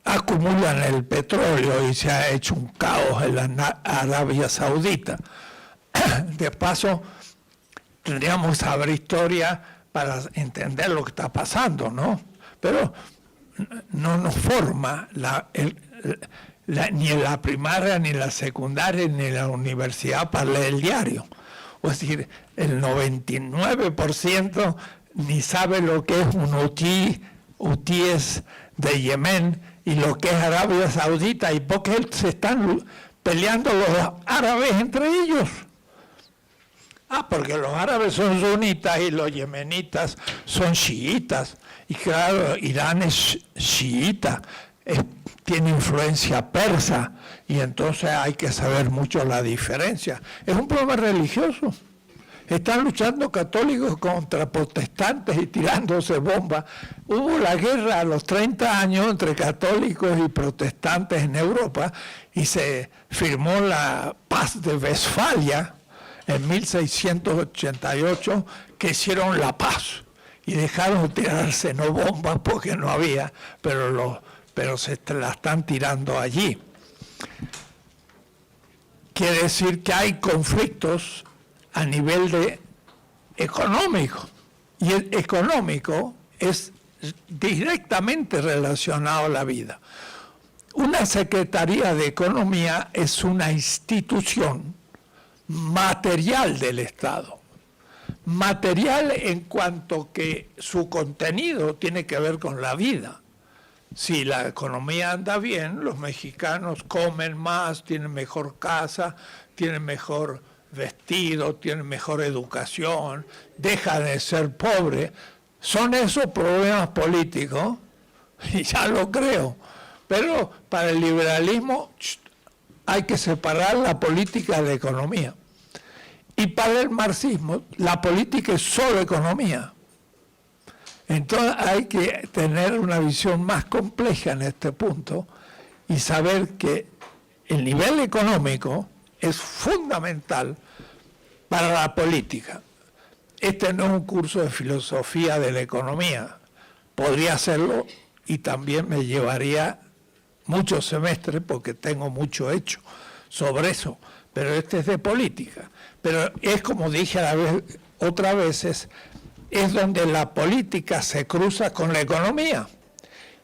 acumulan el petróleo y se ha hecho un caos en la Arabia Saudita. De paso, tendríamos que saber historia para entender lo que está pasando, ¿no? Pero no nos forma ni en la primaria, ni en la secundaria, ni en la universidad para leer el diario. Es decir, el 99% ni sabe lo que es un hutíes de Yemen y lo que es Arabia Saudita, y porque se están peleando los árabes entre ellos. Porque los árabes son sunitas y los yemenitas son chiitas. Y claro, Irán es chiita, tiene influencia persa, y entonces hay que saber mucho la diferencia. Es un problema religioso. Están luchando católicos contra protestantes y tirándose bombas. Hubo la guerra a los 30 años entre católicos y protestantes en Europa y se firmó la paz de Westfalia en 1688, que hicieron la paz y dejaron de tirarse no bombas porque no había, pero se la están tirando allí. quiere decir que hay conflictos a nivel de económico. Y el económico es directamente relacionado a la vida. Una Secretaría de Economía es una institución material del Estado. Material en cuanto que su contenido tiene que ver con la vida. Si la economía anda bien, los mexicanos comen más, tienen mejor casa, tienen mejor vestido, tienen mejor educación, dejan de ser pobres. Son esos problemas políticos, y ya lo creo. Pero para el liberalismo hay que separar la política de la economía. Y para el marxismo, la política es solo economía. Entonces hay que tener una visión más compleja en este punto y saber que el nivel económico es fundamental para la política. Este no es un curso de filosofía de la economía. Podría hacerlo y también me llevaría muchos semestres porque tengo mucho hecho sobre eso. Pero este es de política. Pero es como dije a la vez, otras veces, es donde la política se cruza con la economía.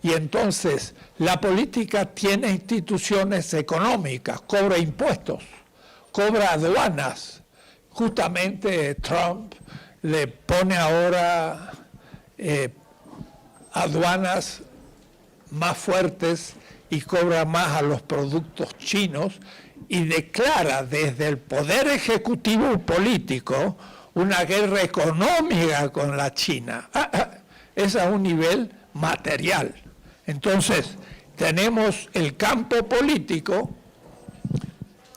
Y entonces la política tiene instituciones económicas, cobra impuestos, cobra aduanas. Justamente Trump le pone ahora aduanas más fuertes y cobra más a los productos chinos y declara desde el poder ejecutivo político una guerra económica con la China. Es a un nivel material. Entonces, tenemos el campo político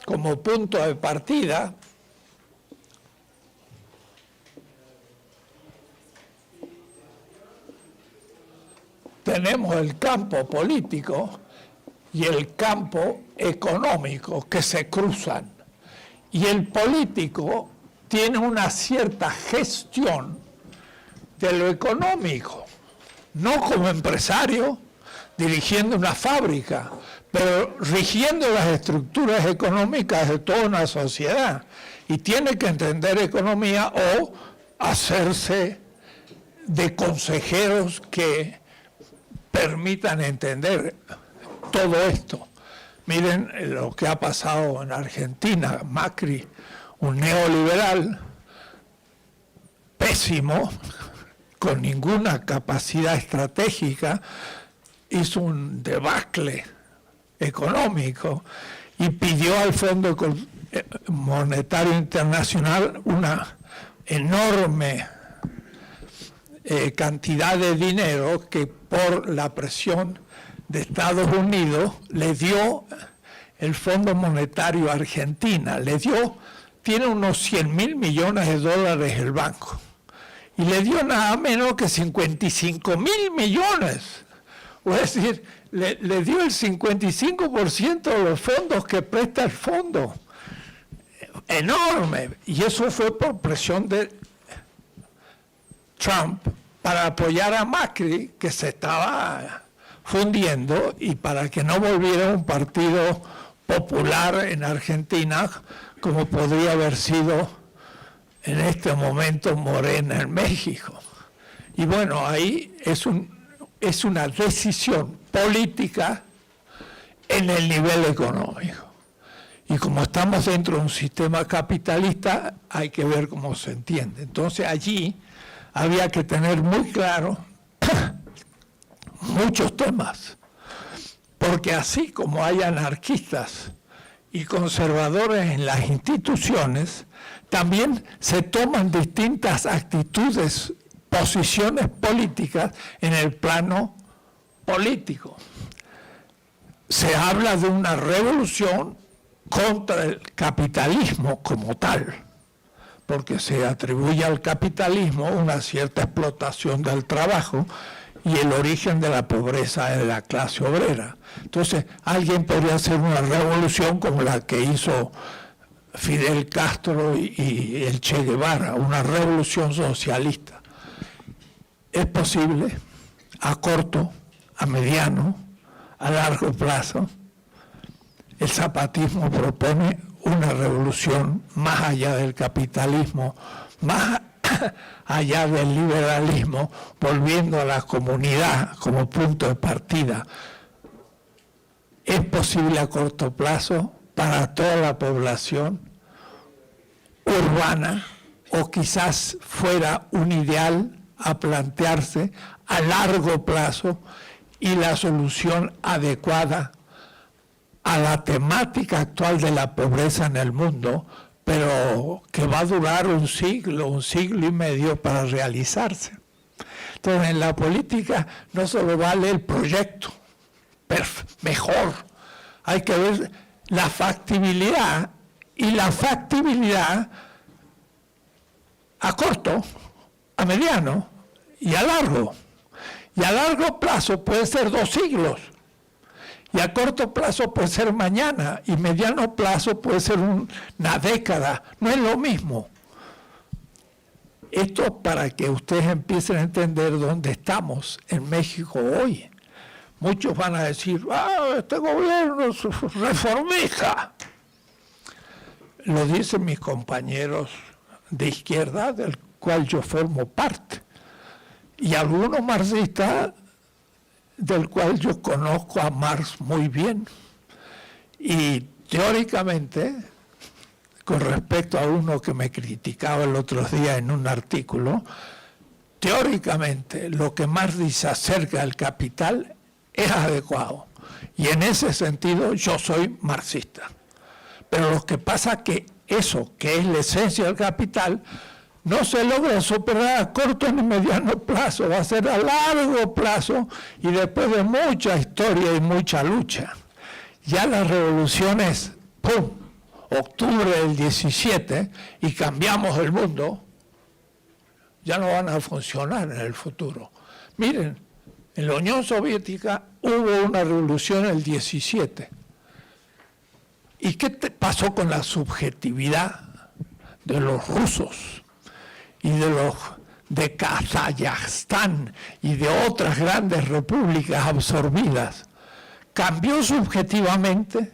como punto de partida. Tenemos el campo político y el campo económico que se cruzan. Y el político tiene una cierta gestión de lo económico, no como empresario dirigiendo una fábrica, pero rigiendo las estructuras económicas de toda una sociedad. Y tiene que entender economía o hacerse de consejeros que permitan entender todo esto. Miren lo que ha pasado en Argentina. Macri, un neoliberal pésimo, con ninguna capacidad estratégica, hizo un debacle económico y pidió al Fondo Monetario Internacional una enorme cantidad de dinero que por la presión de Estados Unidos le dio el Fondo Monetario Argentina, tiene unos 100.000 millones de dólares el banco, y le dio nada menos que 55.000 millones, es decir, le dio el 55% de los fondos que presta el fondo, enorme, y eso fue por presión de Trump para apoyar a Macri, que se estaba fundiendo, y para que no volviera un partido popular en Argentina como podría haber sido en este momento Morena en México. Y bueno, ahí es una decisión política en el nivel económico. Y como estamos dentro de un sistema capitalista, hay que ver cómo se entiende. Entonces allí había que tener muy claro muchos temas, porque así como hay anarquistas y conservadores en las instituciones, también se toman distintas actitudes, posiciones políticas en el plano político. Se habla de una revolución contra el capitalismo como tal, porque se atribuye al capitalismo una cierta explotación del trabajo y el origen de la pobreza de la clase obrera. Entonces, alguien podría hacer una revolución como la que hizo Fidel Castro y el Che Guevara, una revolución socialista. Es posible a corto, a mediano, a largo plazo. El zapatismo propone una revolución más allá del capitalismo, más allá del liberalismo, volviendo a la comunidad como punto de partida. ¿Es posible a corto plazo para toda la población urbana, o quizás fuera un ideal a plantearse a largo plazo y la solución adecuada a la temática actual de la pobreza en el mundo, pero que va a durar un siglo y medio para realizarse? Entonces, en la política no solo vale el proyecto mejor, hay que ver la factibilidad, y la factibilidad a corto, a mediano y a largo. Y a largo plazo puede ser 2 siglos, y a corto plazo puede ser mañana, y mediano plazo puede ser una década. No es lo mismo. Esto para que ustedes empiecen a entender dónde estamos en México hoy. Muchos van a decir, este gobierno es reformista. Lo dicen mis compañeros de izquierda, del cual yo formo parte, y algunos marxistas, del cual yo conozco a Marx muy bien. Y teóricamente, con respecto a uno que me criticaba el otro día en un artículo, teóricamente lo que Marx dice acerca del capital es adecuado, y en ese sentido yo soy marxista. Pero lo que pasa es que eso, que es la esencia del capital, no se logra superar a corto ni mediano plazo, va a ser a largo plazo, y después de mucha historia y mucha lucha. Ya las revoluciones, ¡pum!, octubre del 17, y cambiamos el mundo, ya no van a funcionar en el futuro. Miren, en la Unión Soviética hubo una revolución en el 17. ¿Y qué pasó con la subjetividad de los rusos y de Kazajstán y de otras grandes repúblicas absorbidas? Cambió subjetivamente,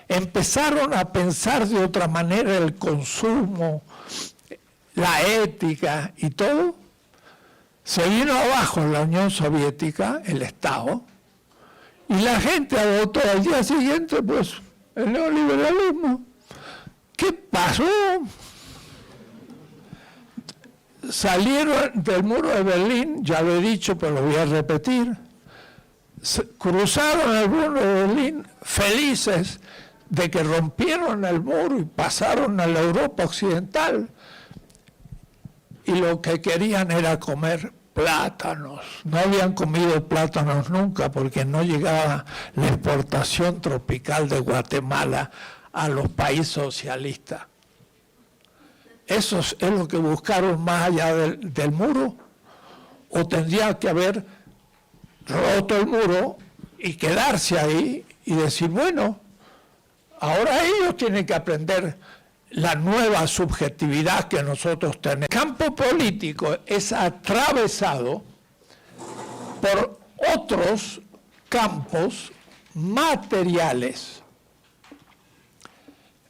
empezaron a pensar de otra manera el consumo, la ética y todo. Se vino abajo en la Unión Soviética, el Estado, y la gente adoptó al día siguiente, pues, el neoliberalismo. ¿Qué pasó? Salieron del muro de Berlín, ya lo he dicho, pero lo voy a repetir. Cruzaron el muro de Berlín felices de que rompieron el muro y pasaron a la Europa occidental. Y lo que querían era comer plátanos. No habían comido plátanos nunca, porque no llegaba la exportación tropical de Guatemala a los países socialistas. ¿Eso es lo que buscaron más allá del muro? ¿O tendría que haber roto el muro y quedarse ahí y decir, bueno, ahora ellos tienen que aprender la nueva subjetividad que nosotros tenemos? El campo político es atravesado por otros campos materiales,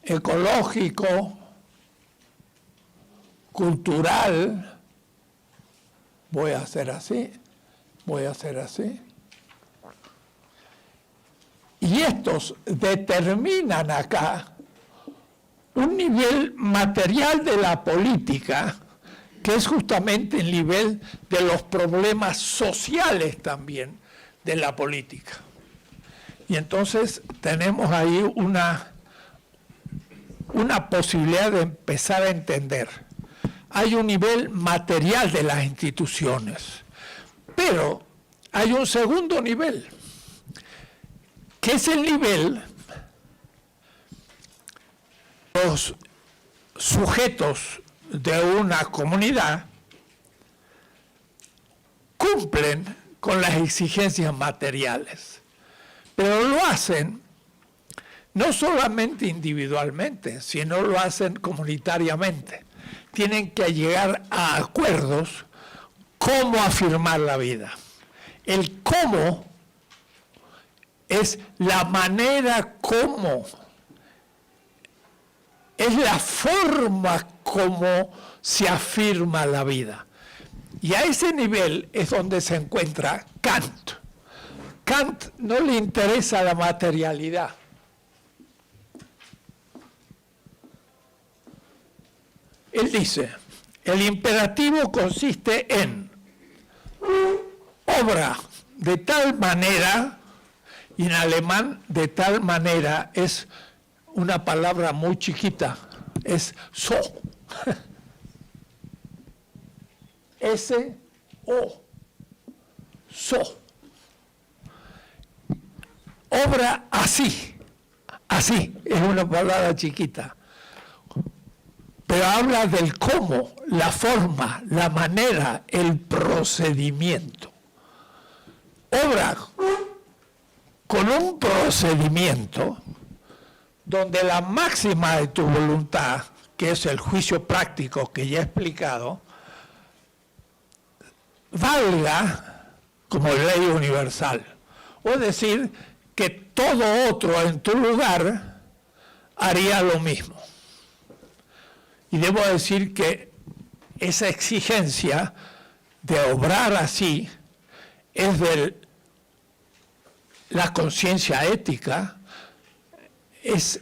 ecológico, cultural. Voy a hacer así. Y estos determinan acá un nivel material de la política, que es justamente el nivel de los problemas sociales también de la política. Y entonces tenemos ahí una posibilidad de empezar a entender. Hay un nivel material de las instituciones, pero hay un segundo nivel, que es el nivel de los sujetos de una comunidad cumplen con las exigencias materiales, pero lo hacen no solamente individualmente, sino lo hacen comunitariamente. Tienen que llegar a acuerdos cómo afirmar la vida. El cómo es la manera como es la forma como se afirma la vida. Y a ese nivel es donde se encuentra Kant. Kant no le interesa la materialidad. Él dice, el imperativo consiste en obra de tal manera, y en alemán de tal manera es una palabra muy chiquita, es so. S-O. So. Obra así. Así, es una palabra chiquita. Pero habla del cómo, la forma, la manera, el procedimiento. Obra con un procedimiento donde la máxima de tu voluntad, que es el juicio práctico que ya he explicado, valga como ley universal. O decir que todo otro en tu lugar haría lo mismo. Y debo decir que esa exigencia de obrar así es de la conciencia ética, es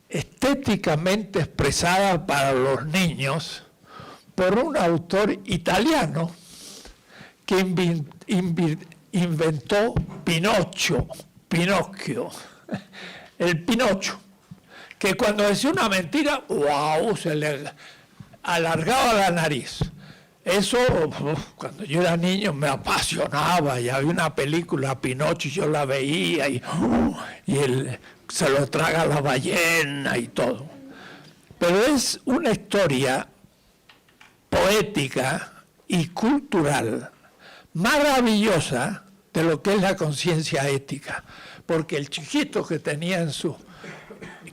estéticamente expresada para los niños por un autor italiano que inventó Pinocchio, el Pinocho, que cuando decía una mentira, ¡wow!, se le alargaba la nariz. Eso, cuando yo era niño, me apasionaba, y había una película, Pinocho, y yo la veía, y él se lo traga la ballena y todo. Pero es una historia poética y cultural maravillosa de lo que es la conciencia ética, porque el chiquito que tenía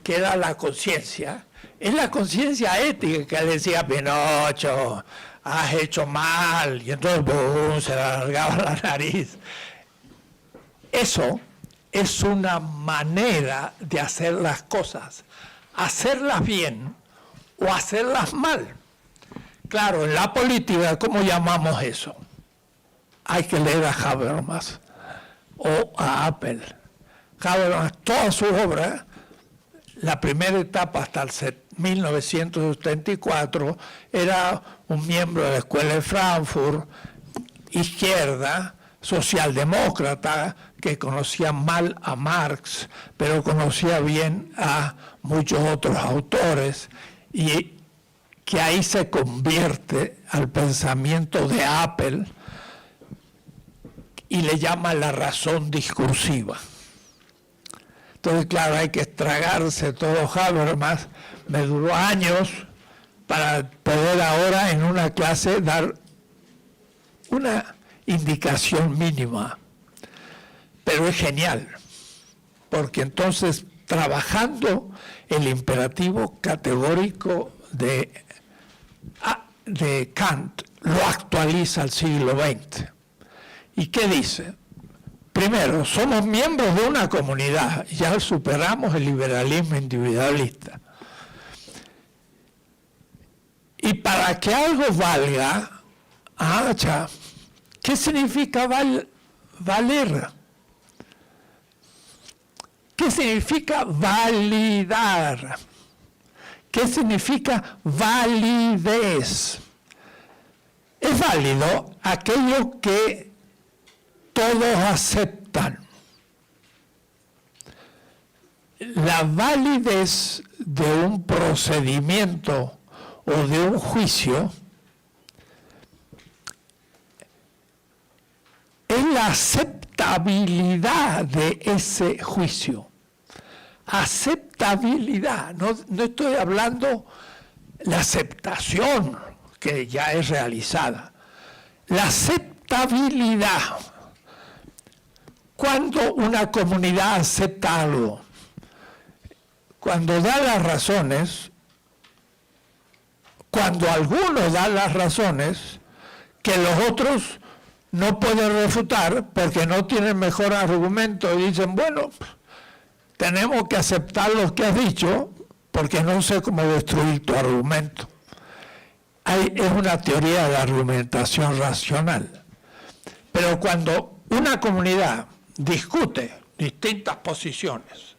que era la conciencia, es la conciencia ética que le decía, Pinocho, has hecho mal, y entonces ¡bum!, se le alargaba la nariz. Eso es una manera de hacer las cosas, hacerlas bien o hacerlas mal. Claro, en la política, ¿cómo llamamos eso? Hay que leer a Habermas o a Apple. Habermas, toda su obra, la primera etapa hasta el 1974, era un miembro de la Escuela de Frankfurt, izquierda, socialdemócrata, que conocía mal a Marx, pero conocía bien a muchos otros autores, y que ahí se convierte al pensamiento de Apple y le llama la razón discursiva. Entonces, claro, hay que estragarse todo Habermas. Me duró años para poder ahora en una clase dar una indicación mínima. Pero es genial, porque entonces, trabajando el imperativo categórico de Kant, lo actualiza al siglo XX. ¿Y qué dice? Primero, somos miembros de una comunidad, ya superamos el liberalismo individualista. Y para que algo valga, ¿qué significa valer? ¿Qué significa validar? ¿Qué significa validez? Es válido aquello que todos aceptan. La validez de un procedimiento o de un juicio es la aceptabilidad de ese juicio. Aceptabilidad, no estoy hablando la aceptación, que ya es realizada. La aceptabilidad. Cuando una comunidad acepta algo, cuando da las razones, cuando algunos dan las razones que los otros no pueden refutar porque no tienen mejor argumento y dicen, bueno, tenemos que aceptar lo que has dicho porque no sé cómo destruir tu argumento. Es una teoría de la argumentación racional. Pero cuando una comunidad discute distintas posiciones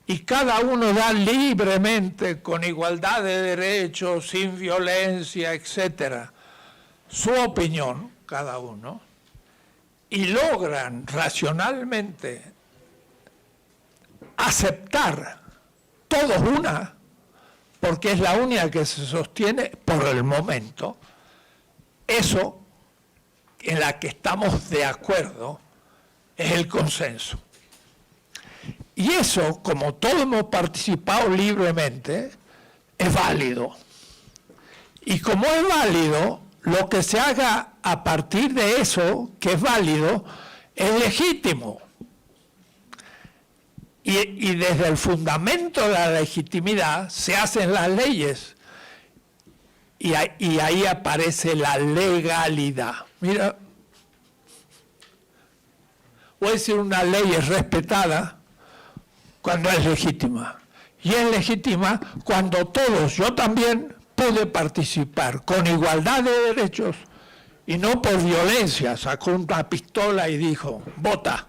y cada uno da libremente, con igualdad de derechos, sin violencia, etcétera, su opinión, cada uno, y logran racionalmente aceptar todos una, porque es la única que se sostiene por el momento, eso en la que estamos de acuerdo es el consenso. Y eso, como todos hemos participado libremente, es válido. Y como es válido, lo que se haga a partir de eso, que es válido, es legítimo. Y desde el fundamento de la legitimidad se hacen las leyes. Y ahí aparece la legalidad. Mira, voy a decir, una ley es respetada cuando es legítima. Y es legítima cuando todos, yo también, pude participar con igualdad de derechos y no por violencia. Sacó una pistola y dijo, vota.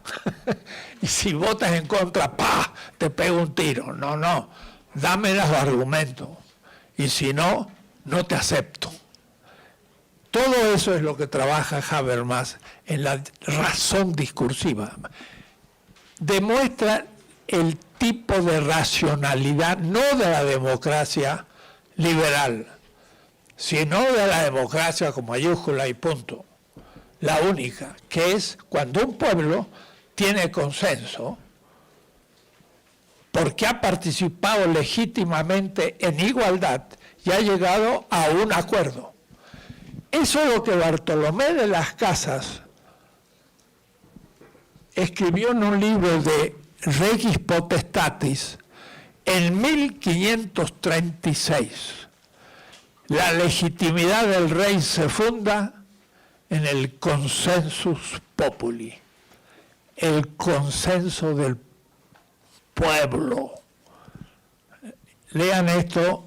Y si votas en contra, ¡pah!, te pego un tiro. No, dame los argumentos. Y si no, no te acepto. Todo eso es lo que trabaja Habermas en la razón discursiva. Demuestra el tipo de racionalidad, no de la democracia liberal, sino de la democracia con mayúscula y punto. La única, que es cuando un pueblo tiene consenso, porque ha participado legítimamente en igualdad y ha llegado a un acuerdo. Eso es lo que Bartolomé de las Casas escribió en un libro de Regis Potestatis en 1536. La legitimidad del rey se funda en el consensus populi, el consenso del pueblo. Lean esto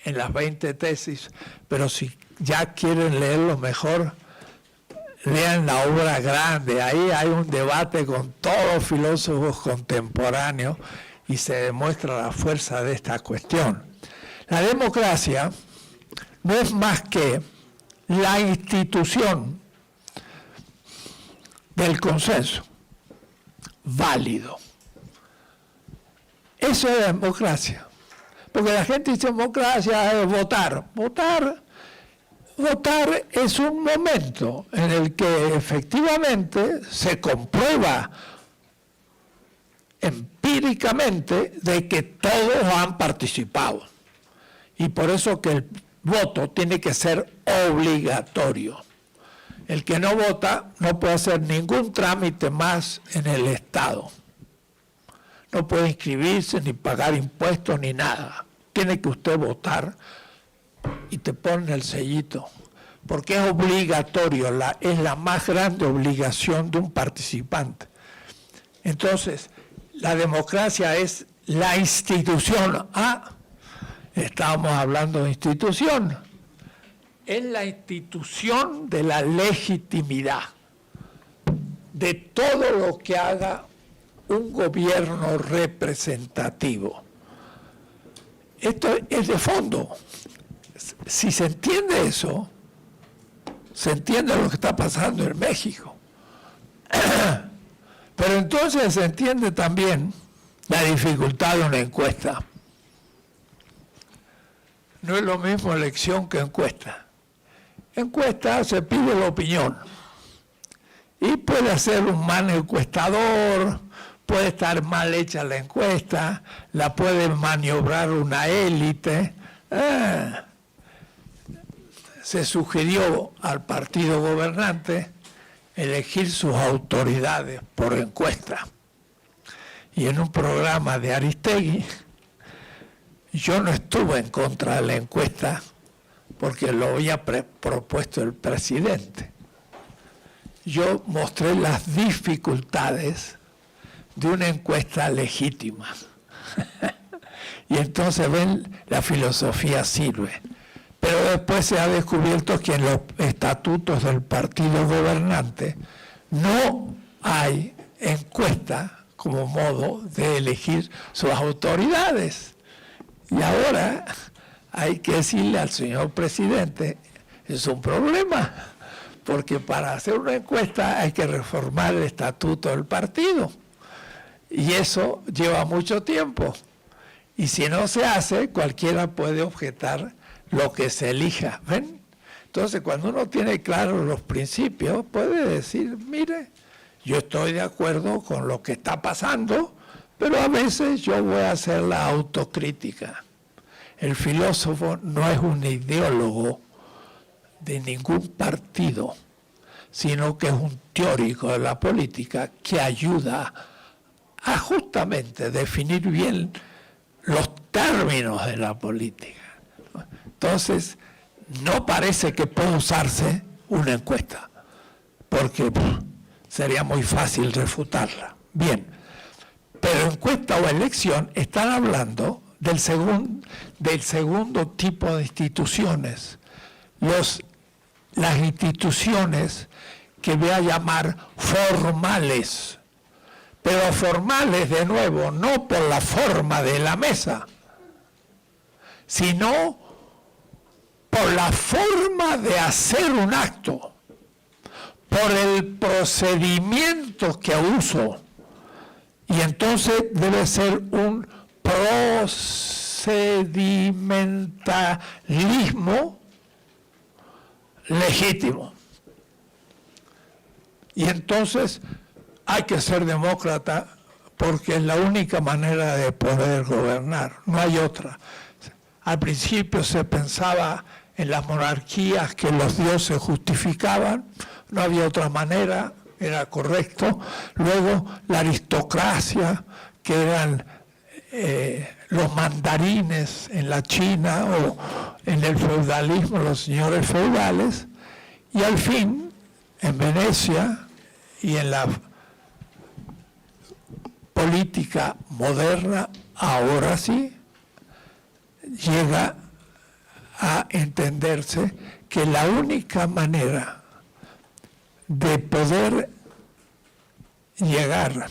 en las 20 tesis, pero si ya quieren leerlo mejor, lean la obra grande. Ahí hay un debate con todos los filósofos contemporáneos y se demuestra la fuerza de esta cuestión. La democracia no es más que la institución del consenso válido. Eso es democracia. Porque la gente dice democracia es votar. Votar es un momento en el que efectivamente se comprueba empíricamente de que todos han participado. Y por eso que el voto tiene que ser obligatorio. El que no vota no puede hacer ningún trámite más en el Estado. No puede inscribirse, ni pagar impuestos, ni nada. Tiene que usted votar y te ponen el sellito. Porque es obligatorio, es la más grande obligación de un participante. Entonces, la democracia es la institución. Estábamos hablando de institución. Es la institución de la legitimidad, de todo lo que haga un gobierno representativo. Esto es de fondo. Si se entiende eso, se entiende lo que está pasando en México. Pero entonces se entiende también la dificultad de una encuesta. No es lo mismo elección que encuesta. Encuesta se pide la opinión. Y puede hacer un mal encuestador, puede estar mal hecha la encuesta, la puede maniobrar una élite. Se sugirió al partido gobernante elegir sus autoridades por encuesta. Y en un programa de Aristegui, yo no estuve en contra de la encuesta porque lo había propuesto el presidente. Yo mostré las dificultades de una encuesta legítima. Y entonces ven, la filosofía sirve. Pero después se ha descubierto que en los estatutos del partido gobernante no hay encuesta como modo de elegir sus autoridades. Y ahora hay que decirle al señor presidente, es un problema, porque para hacer una encuesta hay que reformar el estatuto del partido. Y eso lleva mucho tiempo. Y si no se hace, cualquiera puede objetar lo que se elija. ¿Ven? Entonces, cuando uno tiene claros los principios, puede decir, mire, yo estoy de acuerdo con lo que está pasando, pero a veces yo voy a hacer la autocrítica. El filósofo no es un ideólogo de ningún partido, sino que es un teórico de la política que ayuda a justamente definir bien los términos de la política. Entonces, no parece que pueda usarse una encuesta, porque sería muy fácil refutarla. Bien, pero encuesta o elección están hablando del segundo tipo de instituciones, las instituciones que voy a llamar formales, pero formales de nuevo, no por la forma de la mesa, sino por la forma de hacer un acto, por el procedimiento que uso. Y entonces debe ser un procedimentalismo legítimo. Y entonces hay que ser demócrata porque es la única manera de poder gobernar, no hay otra. Al principio se pensaba en las monarquías que los dioses justificaban, no había otra manera, era correcto. Luego la aristocracia, que eran los mandarines en la China o en el feudalismo, los señores feudales, y al fin, en Venecia y en la política moderna, ahora sí, llega a entenderse que la única manera de poder llegar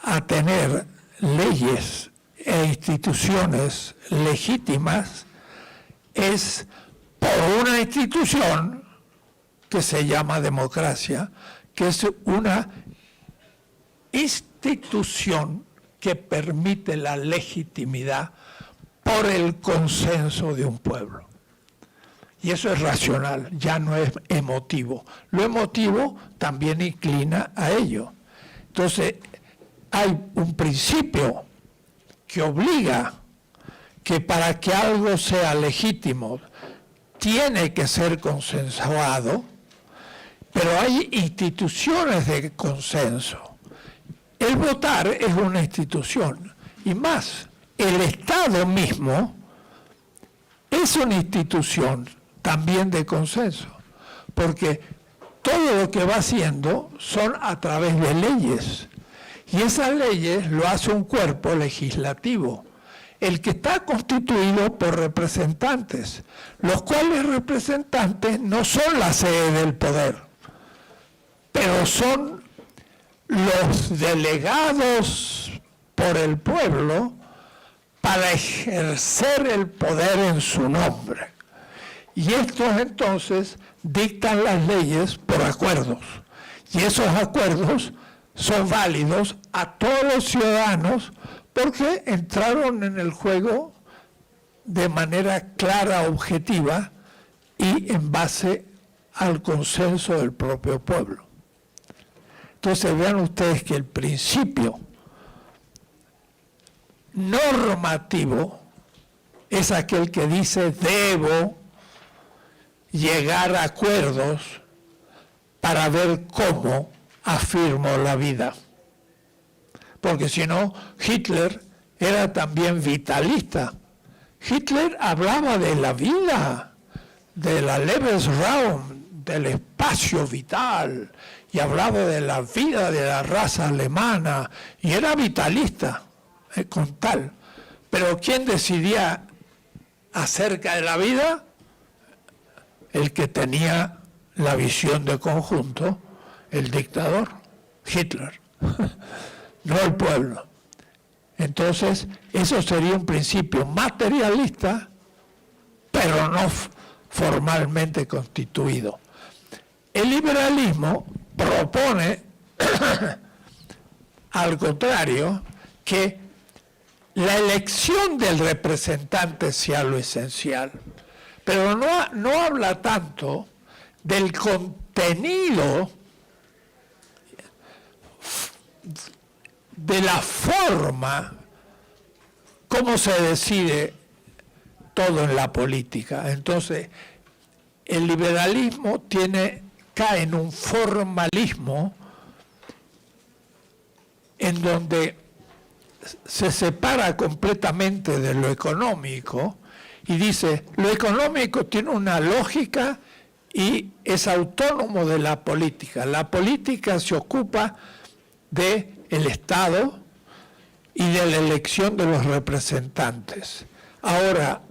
a tener leyes e instituciones legítimas es por una institución que se llama democracia, que es una institución que permite la legitimidad por el consenso de un pueblo. Y eso es racional, ya no es emotivo. Lo emotivo también inclina a ello. Entonces, hay un principio que obliga que para que algo sea legítimo tiene que ser consensuado, pero hay instituciones de consenso. El votar es una institución, y más, el Estado mismo es una institución también de consenso, porque todo lo que va haciendo son a través de leyes, y esas leyes lo hace un cuerpo legislativo, el que está constituido por representantes, los cuales representantes no son la sede del poder, pero son los delegados por el pueblo para ejercer el poder en su nombre. Y estos entonces dictan las leyes por acuerdos. Y esos acuerdos son válidos a todos los ciudadanos porque entraron en el juego de manera clara, objetiva y en base al consenso del propio pueblo. Entonces vean ustedes que el principio normativo es aquel que dice debo llegar a acuerdos para ver cómo afirmo la vida. Porque si no, Hitler era también vitalista. Hitler hablaba de la vida, de la Lebensraum, el espacio vital, y hablaba de la vida de la raza alemana, y era vitalista, con tal. Pero ¿quién decidía acerca de la vida? El que tenía la visión de conjunto, el dictador, Hitler, no el pueblo. Entonces, eso sería un principio materialista, pero no formalmente constituido. El liberalismo propone, al contrario, que la elección del representante sea lo esencial, pero no habla tanto del contenido, de la forma, cómo se decide todo en la política. Entonces, el liberalismo cae en un formalismo en donde se separa completamente de lo económico y dice, lo económico tiene una lógica y es autónomo de la política. La política se ocupa del Estado y de la elección de los representantes. Ahora,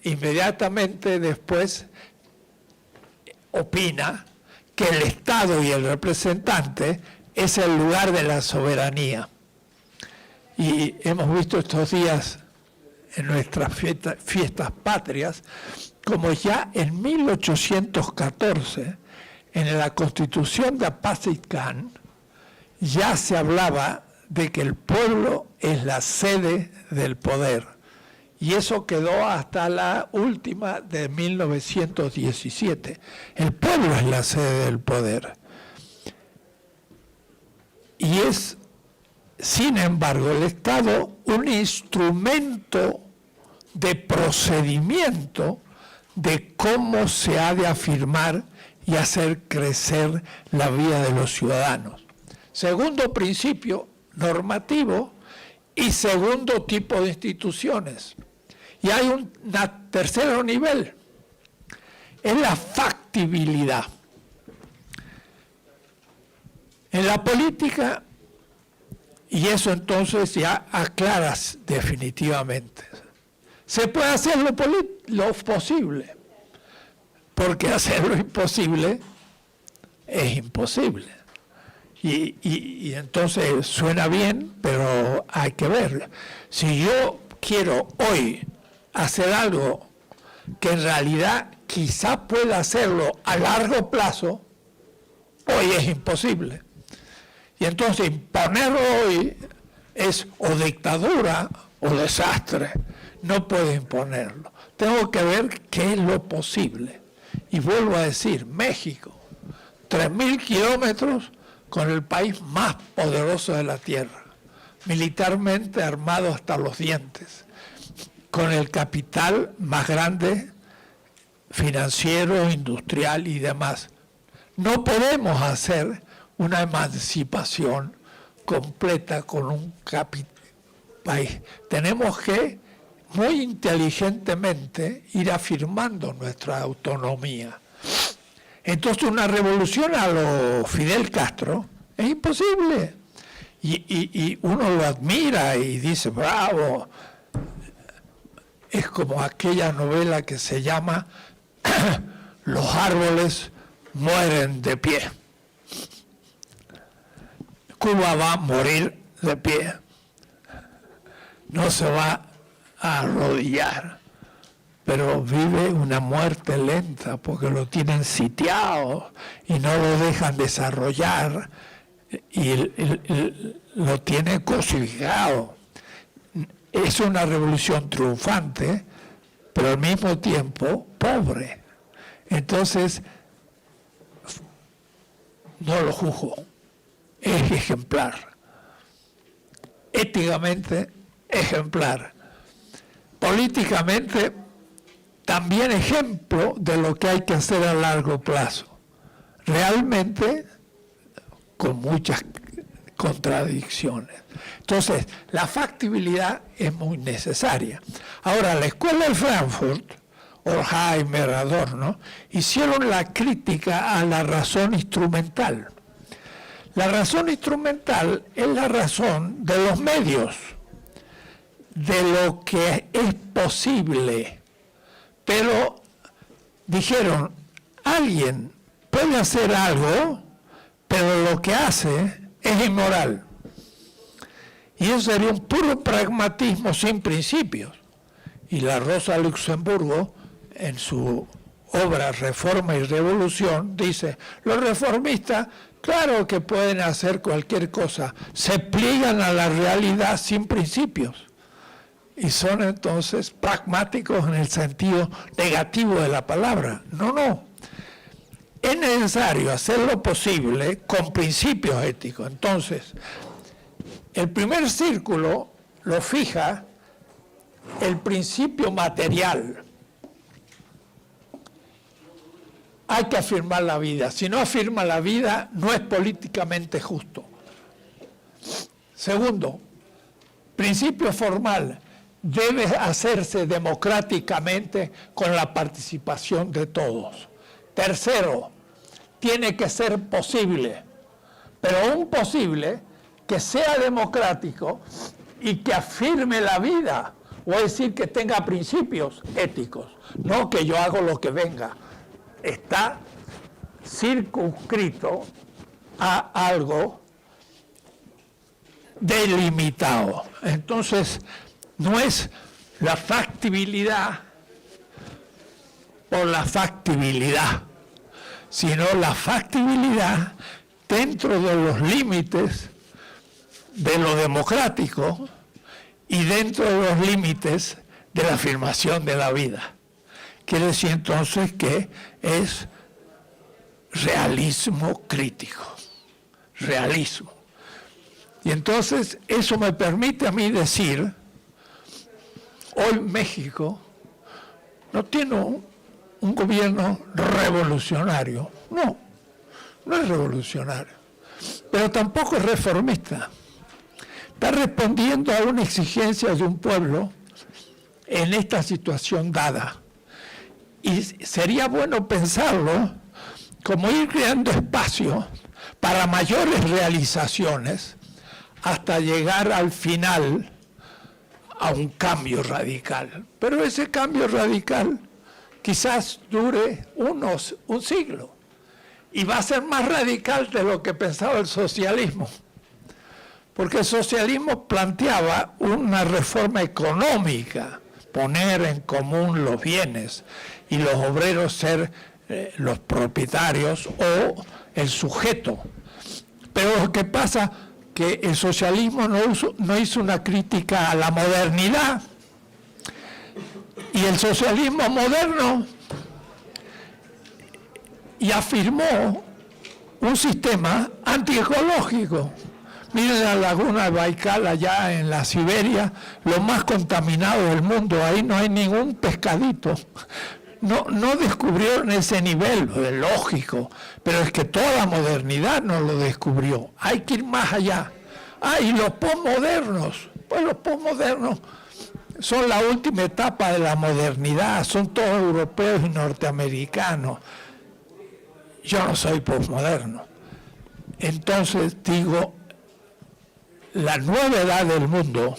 inmediatamente después opina que el Estado y el representante es el lugar de la soberanía. Y hemos visto estos días en nuestras fiestas patrias, como ya en 1814, en la Constitución de Apatzingán, ya se hablaba de que el pueblo es la sede del poder. Y eso quedó hasta la última de 1917. El pueblo es la sede del poder. Y es, sin embargo, el Estado un instrumento de procedimiento de cómo se ha de afirmar y hacer crecer la vida de los ciudadanos. Segundo principio normativo y segundo tipo de instituciones. Y hay un tercer nivel, es la factibilidad. En la política, y eso entonces ya aclaras definitivamente, se puede hacer lo posible, porque hacer lo imposible es imposible. Y entonces suena bien, pero hay que ver. Si yo quiero hoy hacer algo que en realidad quizá pueda hacerlo a largo plazo, hoy es imposible. Y entonces imponerlo hoy es o dictadura o desastre. No puedo imponerlo. Tengo que ver qué es lo posible. Y vuelvo a decir, México, 3.000 kilómetros con el país más poderoso de la Tierra, militarmente armado hasta los dientes, con el capital más grande, financiero, industrial y demás. No podemos hacer una emancipación completa con un país. Tenemos que, muy inteligentemente, ir afirmando nuestra autonomía. Entonces, una revolución a lo Fidel Castro es imposible. Y uno lo admira y dice, bravo. Es como aquella novela que se llama Los árboles mueren de pie. Cuba va a morir de pie. No se va a arrodillar, pero vive una muerte lenta porque lo tienen sitiado y no lo dejan desarrollar y lo tiene cosificado. Es una revolución triunfante, pero al mismo tiempo pobre. Entonces, no lo juzgo. Es ejemplar. Éticamente, ejemplar. Políticamente, también ejemplo de lo que hay que hacer a largo plazo. Realmente, con muchas contradicciones. Entonces, la factibilidad es muy necesaria. Ahora, la Escuela de Frankfurt Horkheimer, Adorno, hicieron la crítica a la razón instrumental. La razón instrumental es la razón de los medios, de lo que es posible. Pero dijeron, alguien puede hacer algo, pero lo que hace es inmoral. Y eso sería un puro pragmatismo sin principios. Y la Rosa Luxemburgo, en su obra Reforma y Revolución, dice, los reformistas, claro que pueden hacer cualquier cosa, se pliegan a la realidad sin principios. Y son entonces pragmáticos en el sentido negativo de la palabra. No. Es necesario hacer lo posible con principios éticos. Entonces, el primer círculo lo fija el principio material. Hay que afirmar la vida. Si no afirma la vida, no es políticamente justo. Segundo, principio formal. Debe hacerse democráticamente con la participación de todos. Tercero, tiene que ser posible, pero un posible que sea democrático y que afirme la vida, o es decir, que tenga principios éticos, no que yo hago lo que venga. Está circunscrito a algo delimitado. Entonces, no es la factibilidad por la factibilidad, sino la factibilidad dentro de los límites de lo democrático y dentro de los límites de la afirmación de la vida. Quiere decir entonces que es realismo crítico, realismo. Y entonces eso me permite a mí decir, hoy México no tiene un gobierno revolucionario, no es revolucionario, pero tampoco es reformista. Está respondiendo a una exigencia de un pueblo en esta situación dada. Y sería bueno pensarlo como ir creando espacio para mayores realizaciones hasta llegar al final a un cambio radical. Pero ese cambio radical quizás dure un siglo y va a ser más radical de lo que pensaba el socialismo. Porque el socialismo planteaba una reforma económica, poner en común los bienes y los obreros ser los propietarios o el sujeto. Pero lo que pasa que el socialismo no hizo una crítica a la modernidad, y el socialismo moderno y afirmó un sistema antiecológico. Miren la laguna de Baikal allá en la Siberia, lo más contaminado del mundo, ahí no hay ningún pescadito. No descubrieron ese nivel, es lógico, pero es que toda la modernidad no lo descubrió. Hay que ir más allá. Y los posmodernos, pues los posmodernos son la última etapa de la modernidad, son todos europeos y norteamericanos. Yo no soy posmoderno. Entonces digo, la nueva edad del mundo,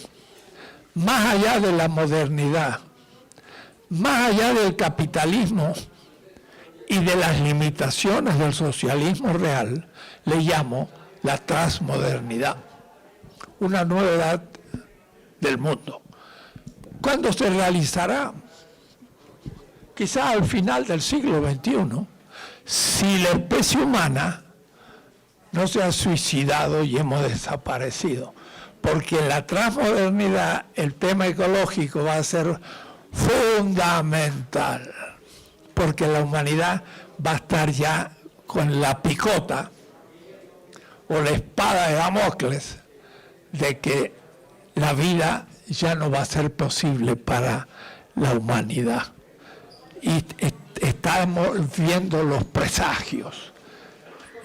más allá de la modernidad, más allá del capitalismo y de las limitaciones del socialismo real, le llamo la transmodernidad, una nueva edad del mundo. ¿Cuándo se realizará? Quizá al final del siglo XXI, si la especie humana no se ha suicidado y hemos desaparecido, porque en la transmodernidad el tema ecológico va a ser fundamental, porque la humanidad va a estar ya con la picota o la espada de Damocles de que la vida ya no va a ser posible para la humanidad. Y estamos viendo los presagios.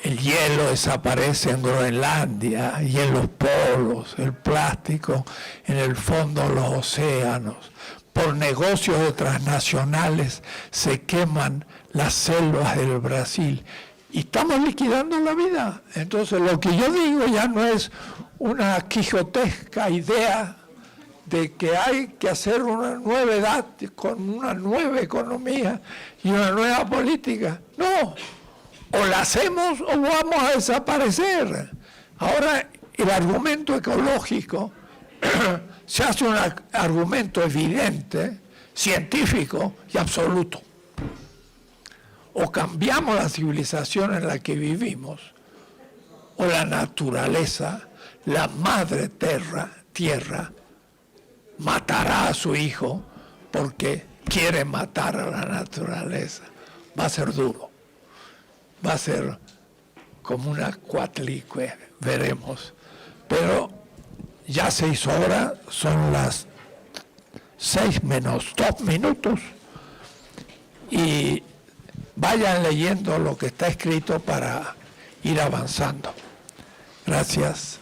El hielo desaparece en Groenlandia y en los polos, el plástico en el fondo de los océanos. por negocios de transnacionales se queman las selvas del Brasil y estamos liquidando la vida. Entonces lo que yo digo ya no es una quijotesca idea de que hay que hacer una nueva edad con una nueva economía y una nueva política. No, o la hacemos o vamos a desaparecer. Ahora el argumento ecológico se hace un argumento evidente, científico y absoluto. O cambiamos la civilización en la que vivimos, o la naturaleza, la madre tierra, matará a su hijo porque quiere matar a la naturaleza. Va a ser duro, va a ser como una cuatlicue, veremos. Pero ya se hizo hora, son las 6 menos 2 minutos, y vayan leyendo lo que está escrito para ir avanzando. Gracias.